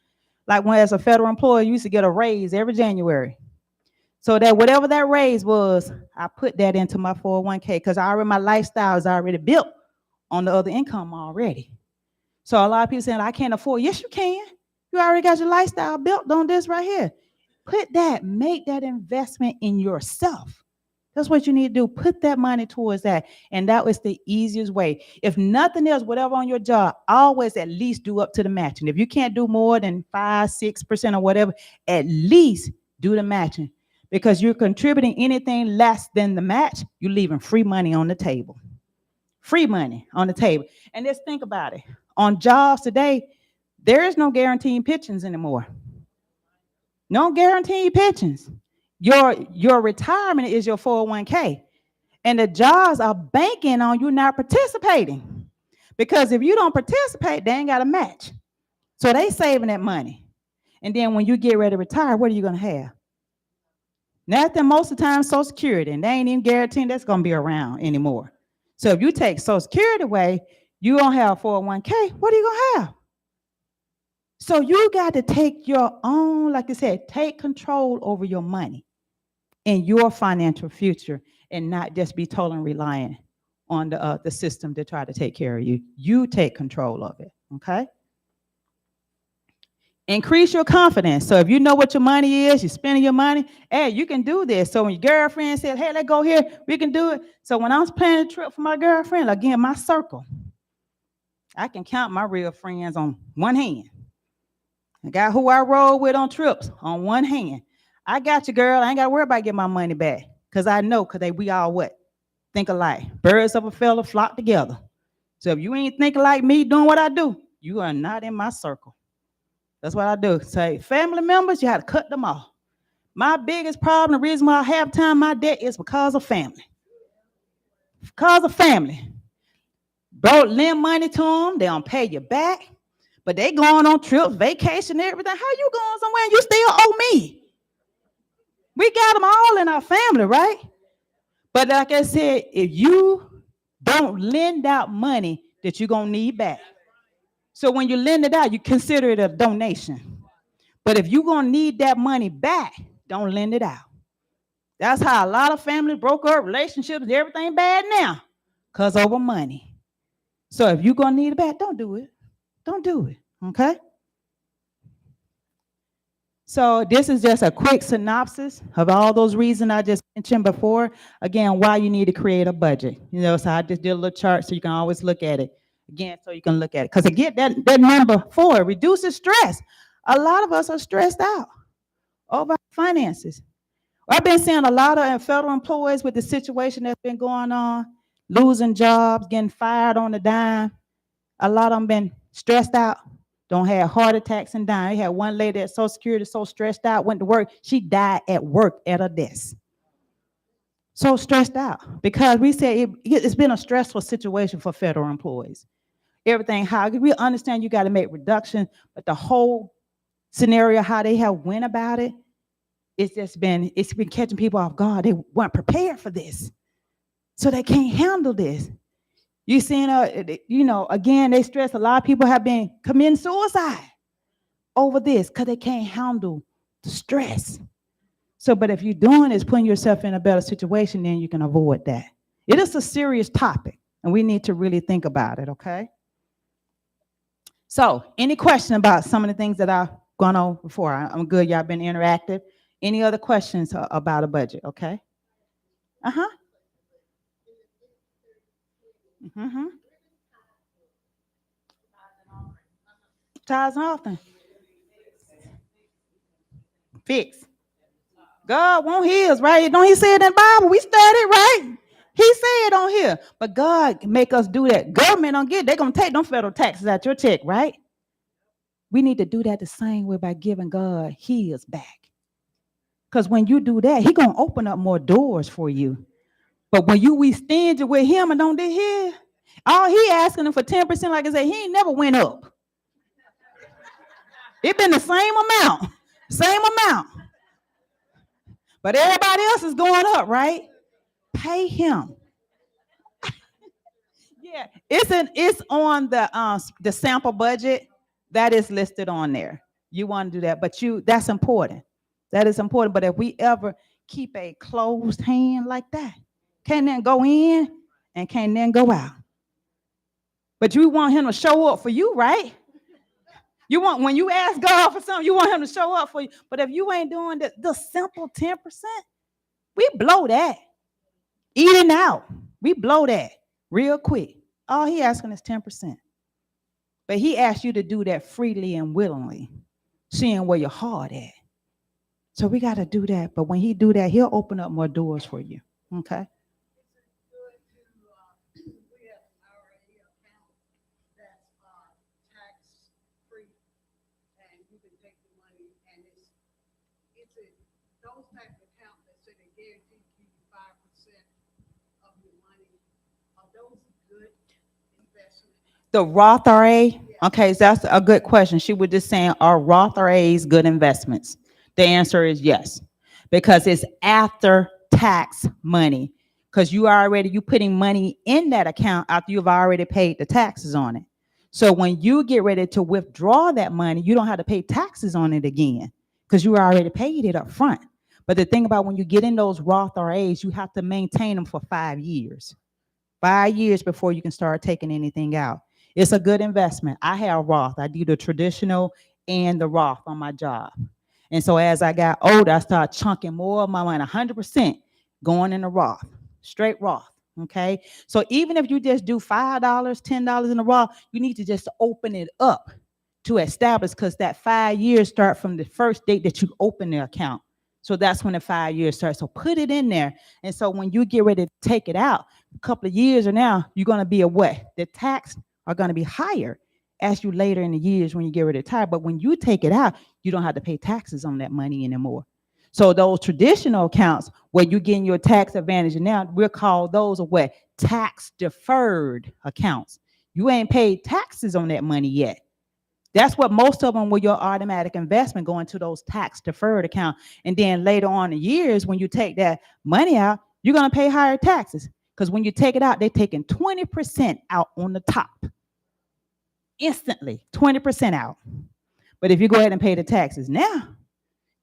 like when as a federal employee, you used to get a raise every January. So that whatever that raise was, I put that into my 401k because my lifestyle is already built on the other income already. So a lot of people saying, I can't afford. Yes, you can. You already got your lifestyle built on this right here. Make that investment in yourself. That's what you need to do. Put that money towards that. And that was the easiest way. If nothing else, whatever on your job, always at least do up to the matching. If you can't do more than 5-6% or whatever, at least do the matching. Because you're contributing anything less than the match, you're leaving free money on the table. Free money on the table. And just think about it. On jobs today, there is no guaranteed pensions anymore. No guaranteed pensions. Your retirement is your 401k. And the jobs are banking on you not participating. Because if you don't participate, they ain't got a match. So they saving that money. And then when you get ready to retire, what are you going to have? Nothing, most of the time, Social Security. And they ain't even guaranteeing that's going to be around anymore. So if you take Social Security away, you don't have 401k, what are you going to have? So you got to take your own, like I said, take control over your money in your financial future and not just be totally reliant on the system to try to take care of you. You take control of it, okay? Increase your confidence. So if you know what your money is, you're spending your money, hey, you can do this. So when your girlfriend says, hey, let's go here, we can do it. So when I was planning a trip for my girlfriend, again, my circle, I can count my real friends on one hand. I got who I roll with on trips on one hand. I got you, girl. I ain't got to worry about getting my money back because I know we all what? Think alike. Birds of a feather flock together. So if you ain't thinking like me doing what I do, you are not in my circle. That's what I do. Say, family members, you have to cut them off. My biggest problem, the reason why I have time, my debt is because of family. Because of family. Bro, lend money to them, they don't pay you back. But they going on trips, vacation, everything. How you going somewhere and you still owe me? We got them all in our family, right? But like I said, if you don't lend out money that you're going to need back. So when you lend it out, you consider it a donation. But if you're going to need that money back, don't lend it out. That's how a lot of families broke up, relationships, everything bad now. Because over money. So if you're going to need it back, don't do it. Don't do it, okay? So this is just a quick synopsis of all those reasons I just mentioned before. Again, why you need to create a budget. You know, so I just did a little chart so you can always look at it. Again, so you can look at it. Because again, that number 4 reduces stress. A lot of us are stressed out over finances. I've been seeing a lot of federal employees with the situation that's been going on, losing jobs, getting fired on the dime. A lot of them been stressed out, don't have heart attacks and dying. I had one lady at Social Security so stressed out, went to work. She died at work at her desk. So stressed out because we said it's been a stressful situation for federal employees. Everything high. We understand you got to make reductions, but the whole scenario, how they have went about it, it's been catching people off guard. They weren't prepared for this. So they can't handle this. You seeing, again, they stress. A lot of people have been committing suicide over this because they can't handle the stress. So, but if you're doing this, putting yourself in a better situation, then you can avoid that. It is a serious topic, and we need to really think about it, okay? So, any question about some of the things that I've gone over before? I'm good. Y'all been interactive. Any other questions about a budget, okay? Uh-huh. Mm-hmm. Tithes and offering. Fix. God want his, right? Don't he say it in the Bible? We studied, right? He said on here. But God make us do that. Government don't get it. They're going to take them federal taxes out your check, right? We need to do that the same way by giving God his back. Because when you do that, he going to open up more doors for you. But when we stingy with him and don't do his, all he asking him for 10%, like I said, he ain't never went up. It been the same amount. Same amount. But everybody else is going up, right? Pay him. Yeah, it's on the sample budget that is listed on there. You want to do that, but that's important. That is important. But if we ever keep a closed hand like that, can't then go in and can't then go out. But you want him to show up for you, right? When you ask God for something, you want him to show up for you. But if you ain't doing the simple 10%, we blow that. Eating out, we blow that real quick. All he asking is 10%. But he asked you to do that freely and willingly, seeing where your heart at. So we got to do that. But when he do that, he'll open up more doors for you. Okay? The Roth RA, okay, so that's a good question. She was just saying, are Roth RAs good investments? The answer is yes, because it's after tax money. Because you putting money in that account after you've already paid the taxes on it. So when you get ready to withdraw that money, you don't have to pay taxes on it again because you already paid it up front. But the thing about when you get in those Roth RAs, you have to maintain them for 5 years. 5 years before you can start taking anything out. It's a good investment. I have Roth. I do the traditional and the Roth on my job. And so as I got older, I started chunking more of my money, 100% going in the Roth, straight Roth. Okay. So even if you just do $5, $10 in the Roth, you need to just open it up to establish, because that 5 years start from the first date that you open the account. So that's when the 5 years starts. So put it in there. And so when you get ready to take it out, a couple of years or now, you're going to be aware the tax are going to be higher as you later in the years when you get ready to retire. But when you take it out, you don't have to pay taxes on that money anymore. So those traditional accounts where you're getting your tax advantage now, we'll call those what? Tax deferred accounts. You ain't paid taxes on that money yet. That's what most of them were, your automatic investment going to those tax deferred accounts. And then later on in years, when you take that money out, you're going to pay higher taxes. Because when you take it out, they're taking 20% out on the top. Instantly, 20% out. But if you go ahead and pay the taxes now,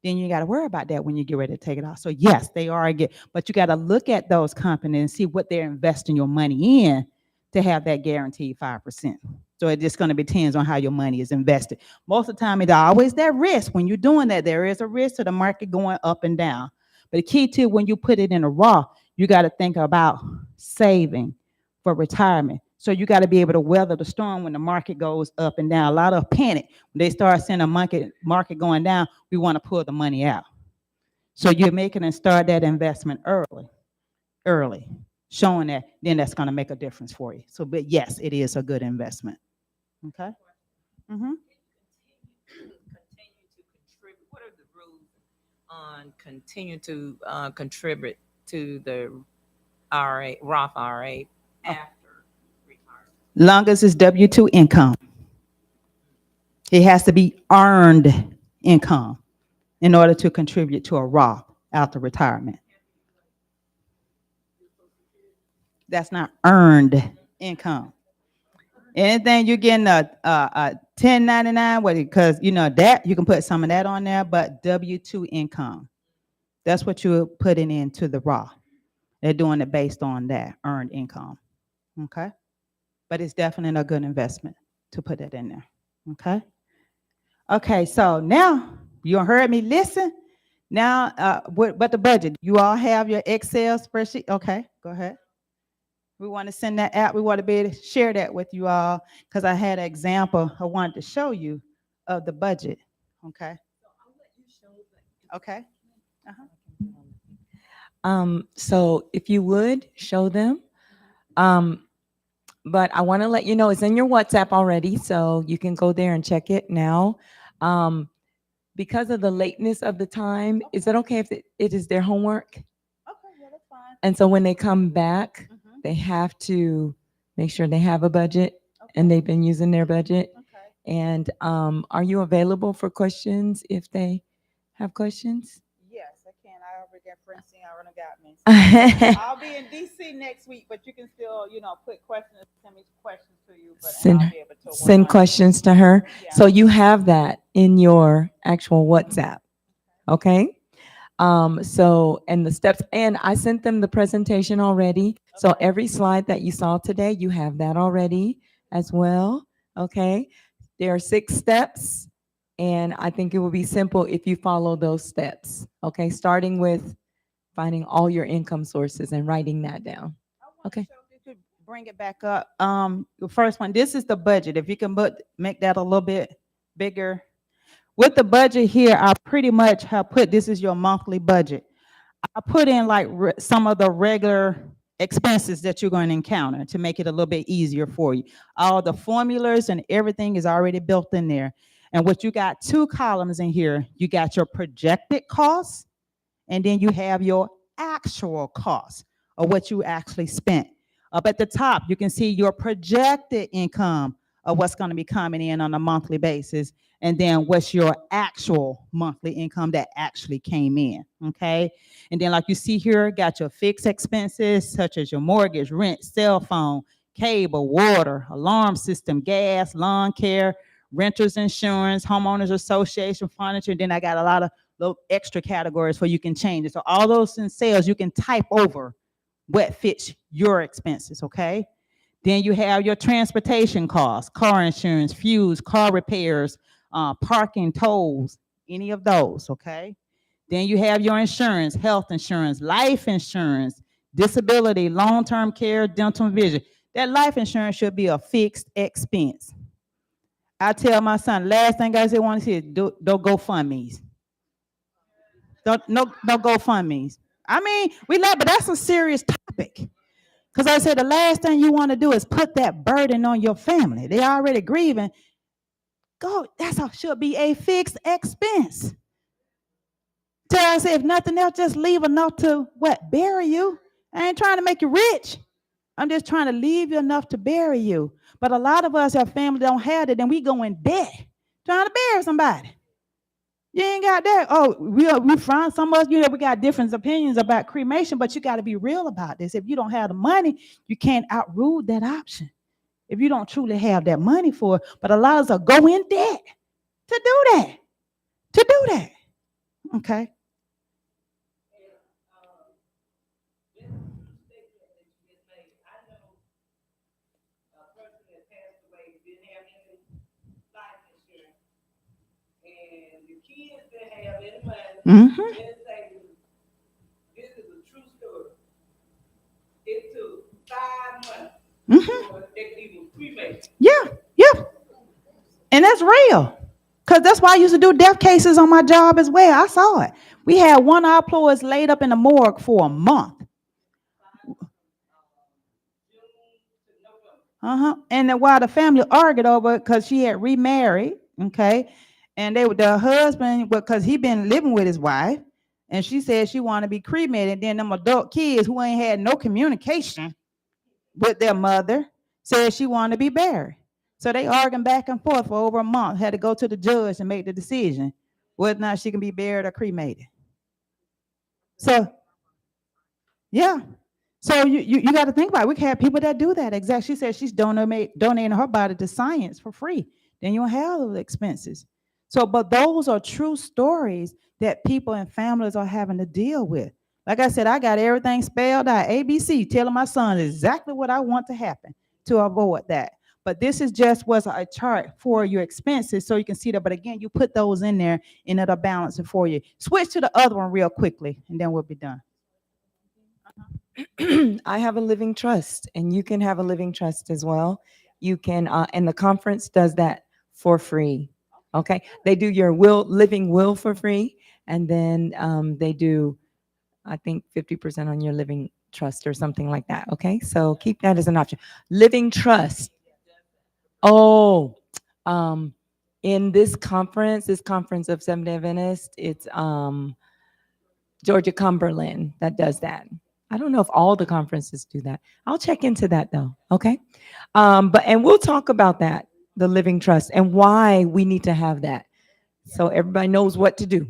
then you got to worry about that when you get ready to take it out. So yes, they are but you got to look at those companies and see what they're investing your money in to have that guaranteed 5%. So it just going to depends on how your money is invested. Most of the time, it's always that risk. When you're doing that, there is a risk to the market going up and down. But the key to when you put it in a Roth, you got to think about saving for retirement. So you got to be able to weather the storm when the market goes up and down. A lot of panic. When they start seeing a market going down, we want to pull the money out. So you're making and start that investment early, showing that, then that's going to make a difference for you. So, but yes, it is a good investment. Okay. Mm-hmm. What are the rules on continue to contribute to the RA, Roth RA after retirement? Long as it's W-2 income. It has to be earned income. in order to contribute to a Roth after retirement. That's not earned income. Anything you're getting a 1099, because you know that you can put some of that on there, but W-2 income. That's what you're putting into the Roth. They're doing it based on that earned income. Okay? But it's definitely a good investment to put that in there. Okay? Okay, so now you heard me listen. Now, what the budget? You all have your Excel spreadsheet? Okay, go ahead. We want to send that out. We want to be able to share that with you all because I had an example I wanted to show you of the budget. Okay. Okay. So if you would show them, but I want to let you know it's in your WhatsApp already, so you can go there and check it now. Because of the lateness of the time, is it okay if it is their homework? Okay, yeah, that's fine. And so when they come back, Mhm. they have to make sure they have a budget Okay. and they've been using their budget. Okay. And are you available for questions if they have questions? Yes, I can. I already got Francine already got me. So I'll be in DC next week, but you can still, put questions, send me questions to you. But Send- I'll be able to work Send on it. questions to her. Yeah. So you have that in your actual WhatsApp. Okay. So, and the steps, and I sent them the presentation already. So Okay. every slide that you saw today, you have that already as well. Okay. There are 6 steps, and I think it will be simple if you follow those steps. Okay. Starting with finding all your income sources and writing that down. Okay. So if you could bring it back up. The first one, this is the budget. If you can make that a little bit bigger. With the budget here, I pretty much have put, this is your monthly budget. I put in like some of the regular expenses that you're going to encounter to make it a little bit easier for you. All the formulas and everything is already built in there. And what you got 2 columns in here, you got your projected costs, and then you have your actual costs of what you actually spent. Up at the top, you can see your projected income of what's going to be coming in on a monthly basis, and then what's your actual monthly income that actually came in, okay? And then like you see here, got your fixed expenses such as your mortgage, rent, cell phone, cable, water, alarm system, gas, lawn care, renters insurance, homeowners association, furniture. Then I got a lot of little extra categories where you can change it. So all those in sales, you can type over what fits your expenses, okay? Then you have your transportation costs, car insurance, fuels, car repairs, parking, tolls, any of those, okay? Then you have your insurance, health insurance, life insurance, disability, long-term care, dental and vision. That life insurance should be a fixed expense. I tell my son, last thing I say, want to see is don't GoFundMe's. No GoFundMe's. I mean, we laugh, but that's a serious topic. Because I said the last thing you want to do is put that burden on your family. They already grieving. Should be a fixed expense. So I said, if nothing else, just leave enough to what? Bury you. I ain't trying to make you rich. I'm just trying to leave you enough to bury you. But a lot of us, our family don't have it, and we go in debt trying to bury somebody. You ain't got that. Oh, we find some of us, we got different opinions about cremation, but you got to be real about this. If you don't have the money, you can't outrule that option. If you don't truly have that money for it, but a lot of us go in debt to do that. Okay. Mm-hmm. This is a true story. It took 5 months Mm-hmm. before they could even cremate. Yeah. And that's real. Because that's why I used to do death cases on my job as well. I saw it. We had one of our employees laid up in the morgue for a month. And then while the family argued over it because she had remarried, okay, and the husband, because he been living with his wife, and she said she wanted to be cremated. And then them adult kids who ain't had no communication with their mother said she wanted to be buried. So they arguing back and forth for over a month. Had to go to the judge and make the decision. whether or not she can be buried or cremated. So, yeah. So you got to think about it. We have people that do that. Exactly. She said she's donating her body to science for free. Then you don't have those expenses. So, but those are true stories that people and families are having to deal with. Like I said, I got everything spelled out, ABC, telling my son exactly what I want to happen to avoid that. But this is just was a chart for your expenses so you can see that. But again, you put those in there and it'll balance it for you. Switch to the other one real quickly and then we'll be done. I have a living trust, and you can have a living trust as well. You can, and the conference does that for free. Okay, they do your living will for free, and then they do, I think, 50% on your living trust or something like that. Okay, so keep that as an option. Living trust. Oh, in this conference of Seventh-day Adventist, it's Georgia Cumberland that does that. I don't know if all the conferences do that. I'll check into that though. Okay. And we'll talk about that, the living trust and why we need to have that. So everybody knows what to do.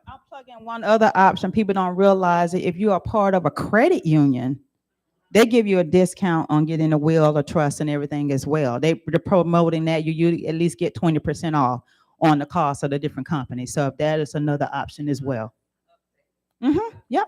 I'll plug in one other option. People don't realize it. If you are part of a credit union, they give you a discount on getting a will or trust and everything as well. They're promoting that you at least get 20% off on the cost of the different companies. So if that is another option as well. Yep.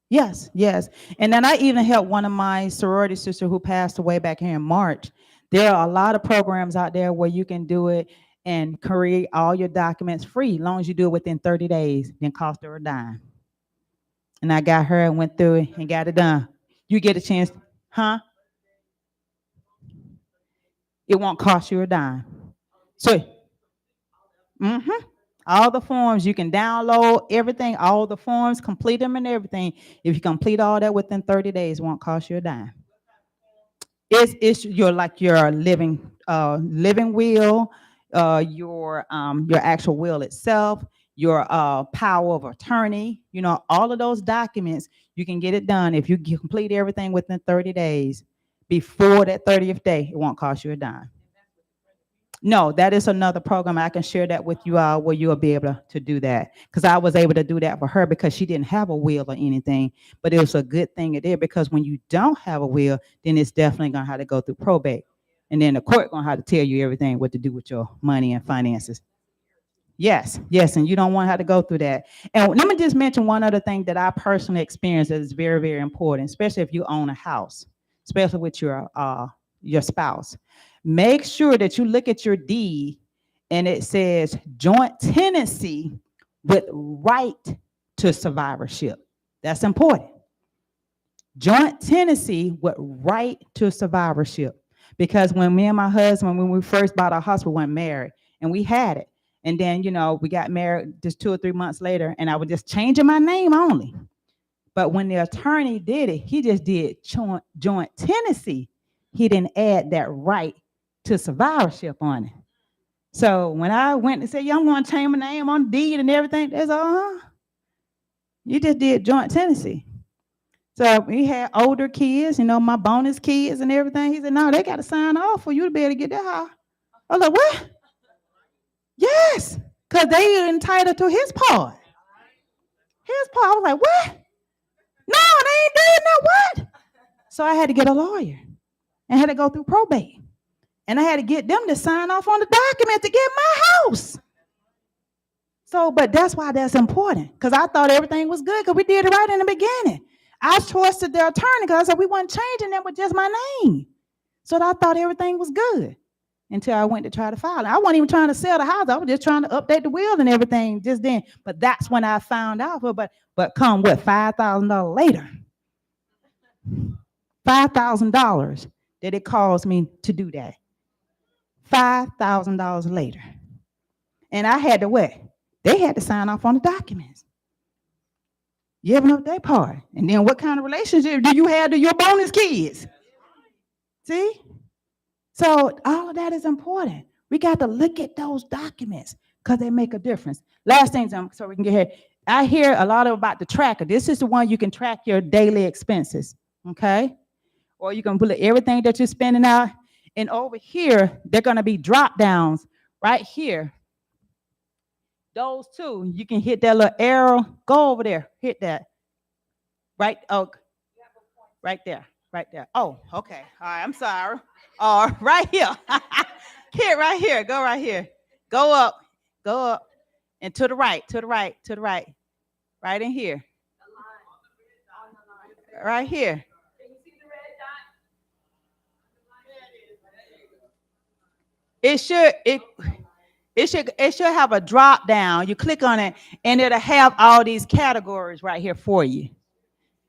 Yes, yes. And then I even helped one of my sorority sisters who passed away back here in March. There are a lot of programs out there where you can do it and create all your documents free, as long as you do it within 30 days, then cost her a dime. And I got her and went through it and got it done. You get a chance, huh? It won't cost you a dime. So, all the forms, you can download everything, all the forms, complete them and everything. If you complete all that within 30 days, it won't cost you a dime. It's your living will, your actual will itself, your power of attorney, all of those documents, you can get it done. If you complete everything within 30 days, before that 30th day, it won't cost you a dime. No, that is another program. I can share that with you all where you'll be able to do that. Because I was able to do that for her because she didn't have a will or anything. But it was a good thing it did, because when you don't have a will, then it's definitely going to have to go through probate. And then the court going to have to tell you everything what to do with your money and finances. Yes, yes, and you don't want to have to go through that. And let me just mention one other thing that I personally experienced that is very, very important, especially if you own a house, especially with your spouse. Make sure that you look at your deed and it says joint tenancy with right to survivorship. That's important. Joint tenancy with right to survivorship. Because when me and my husband, when we first bought our house, we weren't married and we had it. And then, we got married just 2 or 3 months later, and I was just changing my name only. But when the attorney did it, he just did joint tenancy. He didn't add that right to survivorship on it. So when I went and said, yeah, I'm going to change my name on the deed and everything, there's you just did joint tenancy. So we had older kids, my bonus kids and everything. He said, no, they got to sign off for you to be able to get that house. I was like, what? Yes, because they are entitled to his part. His part. I was like, what? No, they ain't doing that. What? So I had to get a lawyer and had to go through probate. And I had to get them to sign off on the document to get my house. So, but that's why that's important, because I thought everything was good because we did it right in the beginning. I trusted the attorney because I said we weren't changing that with just my name. So I thought everything was good until I went to try to file it. I wasn't even trying to sell the house. I was just trying to update the will and everything just then. But that's when I found out. But come what, $5,000 later. $5,000 that it cost me to do that. $5,000 later. And I had to what? They had to sign off on the documents. Giving up their part. And then what kind of relationship do you have to your bonus kids? See? So all of that is important. We got to look at those documents because they make a difference. Last thing, so we can get here. I hear a lot about the tracker. This is the one you can track your daily expenses, okay? Or you can put everything that you're spending out. And over here, they're gonna be drop downs right here. Those two, you can hit that little arrow, go over there, hit that. Right, oh, right there, right there. Oh, okay, all right, I'm sorry. Right here. Here, right here, go right here. Go up, and to the right, to the right, to the right. Right in here. Right here. It should, it should have a drop down. You click on it, and it'll have all these categories right here for you.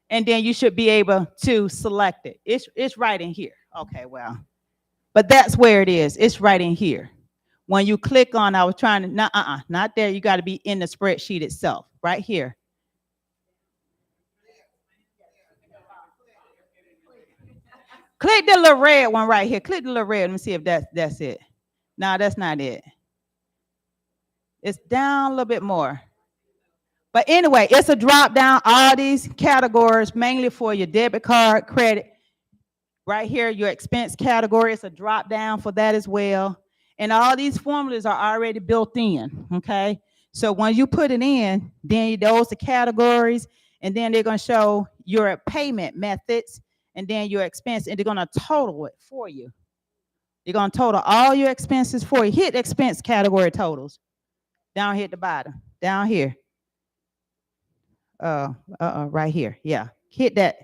And then you should be able to select it. It's right in here. Okay, well, but that's where it is. It's right in here. When you click on, I was trying to, not there. You got to be in the spreadsheet itself, right here. Click the little red one right here. Click the little red. Let me see if that's it. No, that's not it. It's down a little bit more. But anyway, it's a drop down. All these categories, mainly for your debit card, credit. Right here, your expense category, it's a drop down for that as well. And all these formulas are already built in, okay? So when you put it in, then those are categories, and then they're gonna show your payment methods, and then your expense, and they're gonna total it for you. They're gonna total all your expenses for you. Hit expense category totals. Down here at the bottom, down here. Right here, yeah. Hit that.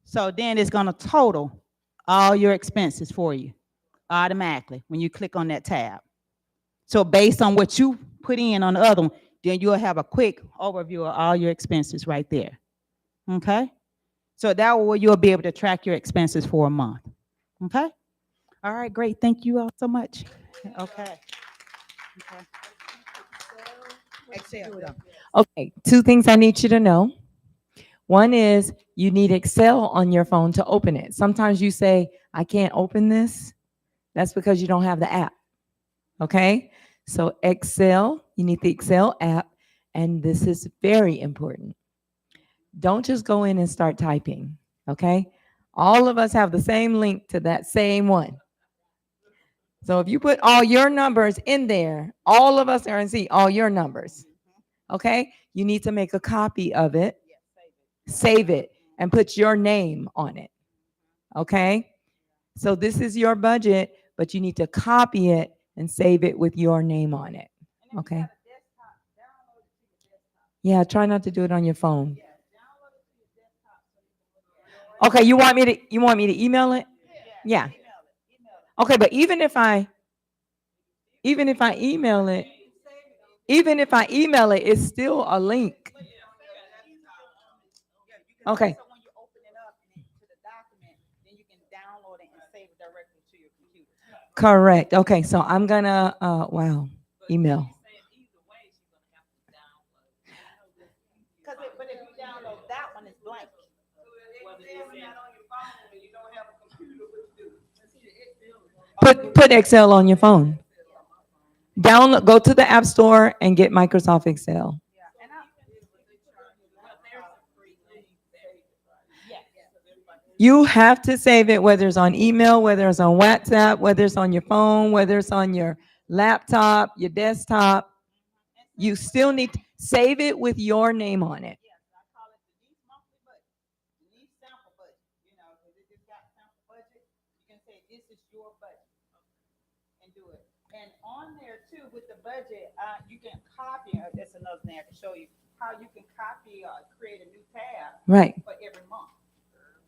So then it's gonna total all your expenses for you automatically when you click on that tab. So based on what you put in on the other one, then you'll have a quick overview of all your expenses right there. Okay? So that way you'll be able to track your expenses for a month. Okay? All right, great. Thank you all so much. Okay. Excel. Okay, two things I need you to know. One is you need Excel on your phone to open it. Sometimes you say, I can't open this. That's because you don't have the app. Okay? So Excel, you need the Excel app, and this is very important. Don't just go in and start typing. Okay? All of us have the same link to that same one. So if you put all your numbers in there, all of us are going to see all your numbers. Okay? You need to make a copy of it, save it, and put your name on it. Okay? So this is your budget, but you need to copy it and save it with your name on it. Okay? Yeah, try not to do it on your phone. Okay, you want me to email it? Yeah. Okay, but even if I email it, it's still a link. Okay. So when you open it up to the document, then you can download it and save it directly to your computer. Correct. Okay, so I'm gonna email. But if you download that one, it's blank. Put Excel on your phone. Download, go to the App Store and get Microsoft Excel. You have to save it, whether it's on email, whether it's on WhatsApp, whether it's on your phone, whether it's on your laptop, your desktop. You still need to save it with your name on it. And on there too, with the budget, you can copy. That's another thing I can show you how you can copy or create a new tab Right. for every month.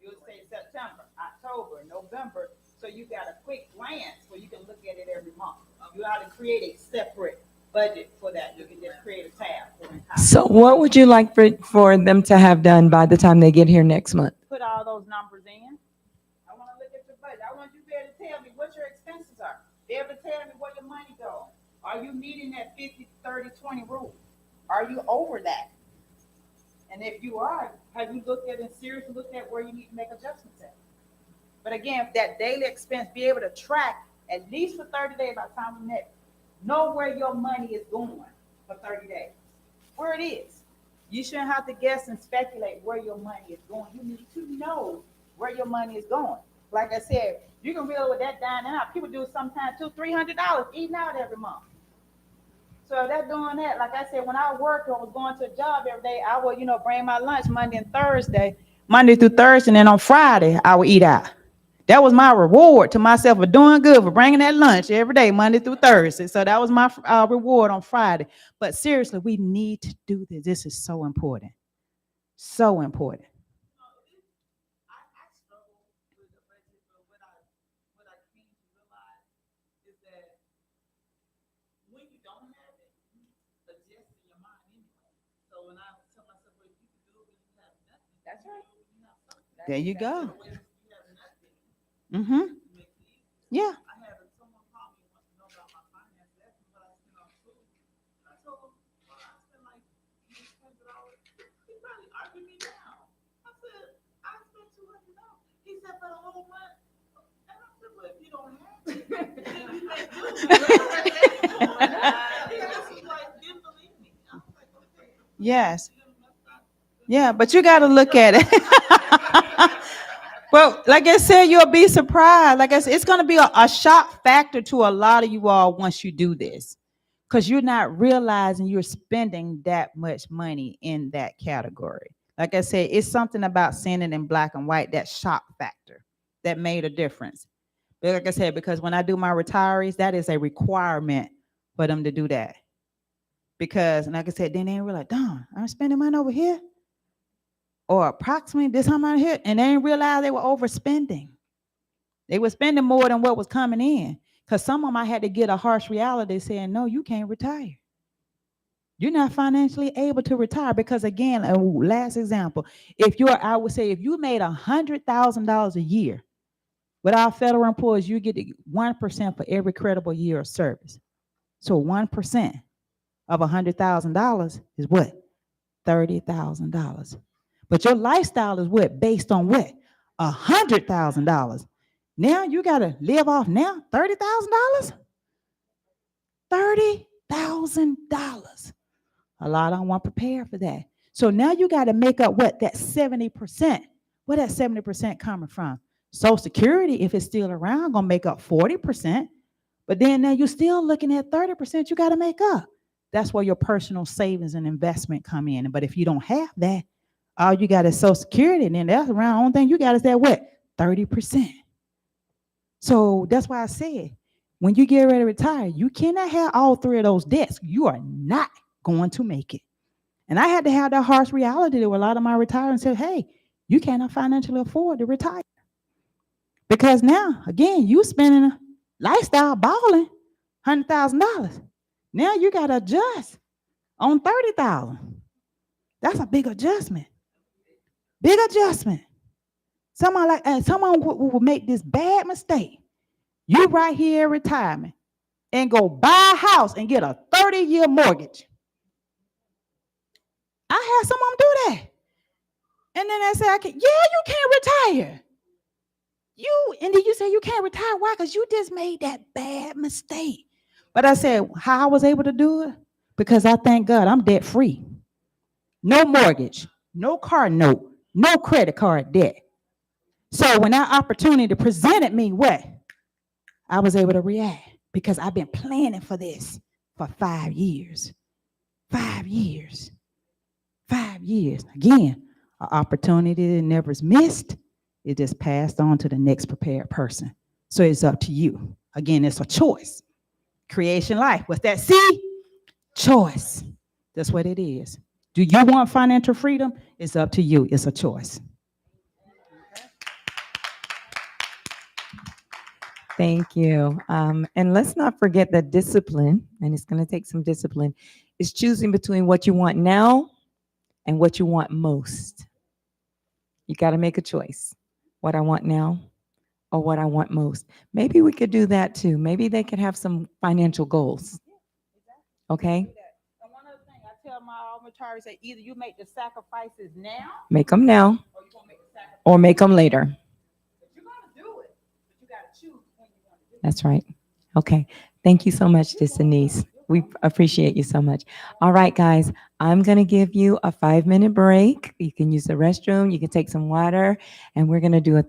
You'll say September, October, November. So you got a quick glance where you can look at it every month. You ought to create a separate budget for that. You can just create a tab. So what would you like for them to have done by the time they get here next month? Put all those numbers in. I want to look at your budget. I want you to be able to tell me what your expenses are. Be able to tell me where your money goes. Are you meeting that 50, 30, 20 rule? Are you over that? And if you are, have you looked at and seriously looked at where you need to make adjustments at? But again, that daily expense, be able to track at least for 30 days by the time we met, know where your money is going for 30 days, where it is. You shouldn't have to guess and speculate where your money is going. You need to know where your money is going. like I said, you can reel with that dining out. People do sometimes $200-$300 eating out every month. So if they're doing that, like I said, when I worked or was going to a job every day, I would, bring my lunch Monday through Thursday, and then on Friday, I would eat out. That was my reward to myself for doing good, for bringing that lunch every day, Monday through Thursday. So that was my reward on Friday. But seriously, we need to do this. This is so important. So important. I struggle with the budget, but what I came to realize is that when you don't have it, you adjust in your mind anyway. So when I tell myself, well, you can do it when you have nothing. That's right. When you have something. There you go. So when you have nothing, Mm-hmm. it makes it easy. Yeah. I had someone call me and want to know about my finances, asked me what I spent on food. And I told him, well, I spent like $600. He probably argued me down. I said, I spent $200. He said, for the whole month. And I said, well, if you don't have it, then you may do it. He just was like, didn't believe me. I was like, okay. Yes. Yeah, but you got to look at it. Well, like I said, you'll be surprised. Like I said, it's going to be a shock factor to a lot of you all once you do this, because you're not realizing you're spending that much money in that category. Like I said, it's something about seeing it in black and white, that shock factor that made a difference. But like I said, because when I do my retirees, that is a requirement for them to do that. Because, like I said, then they were like, darn, I'm spending money over here, or approximately this amount here, and they didn't realize they were overspending. They were spending more than what was coming in. Because some of them I had to get a harsh reality saying, no, you can't retire. You're not financially able to retire because, again, last example, I would say if you made $100,000 a year, with our federal employees, you get 1% for every credible year of service. So 1% of $100,000 is what? $30,000. But your lifestyle is what? Based on what? $100,000. Now you got to live off now $30,000? $30,000. A lot of them weren't prepared for that. So now you got to make up what? That 70%. Where that 70% coming from? Social Security, if it's still around, gonna make up 40%. But then now you're still looking at 30% you got to make up. That's where your personal savings and investment come in. But if you don't have that, all you got is Social Security, and then that's around. The only thing you got is that what? 30%. So that's why I said, when you get ready to retire, you cannot have all three of those debts. You are not going to make it. And I had to have that harsh reality to a lot of my retirees and said, hey, you cannot financially afford to retire. Because now, again, you spending a lifestyle balling $100,000. Now you got to adjust on $30,000. That's a big adjustment. Big adjustment. Someone will make this bad mistake. You right here in retirement and go buy a house and get a 30-year mortgage. I had someone do that. And then they say, you can't retire. And then you say you can't retire. Why? Because you just made that bad mistake. But I said, how I was able to do it? Because I thank God I'm debt free. No mortgage, no car note, no credit card debt. So when that opportunity presented me, what? I was able to react because I've been planning for this for 5 years. 5 years. 5 years. Again, an opportunity that never is missed. It just passed on to the next prepared person. So it's up to you. Again, it's a choice. Creation life. What's that? See? Choice. That's what it is. Do you want financial freedom? It's up to you. It's a choice. Thank you. And let's not forget that discipline, and it's going to take some discipline, is choosing between what you want now and what you want most. You got to make a choice. What I want now or what I want most. Maybe we could do that too. Maybe they could have some financial goals. Okay? And one other thing, I tell my retirees that either you make the sacrifices now Make them now or you won't make the sacrifices. or make them later. But you're going to do it. But you got to choose when you want to do it. That's right. Okay. Thank you so much, Denise. We appreciate you so much. All right, guys, I'm going to give you a 5-minute break. You can use the restroom. You can take some water, and we're going to do a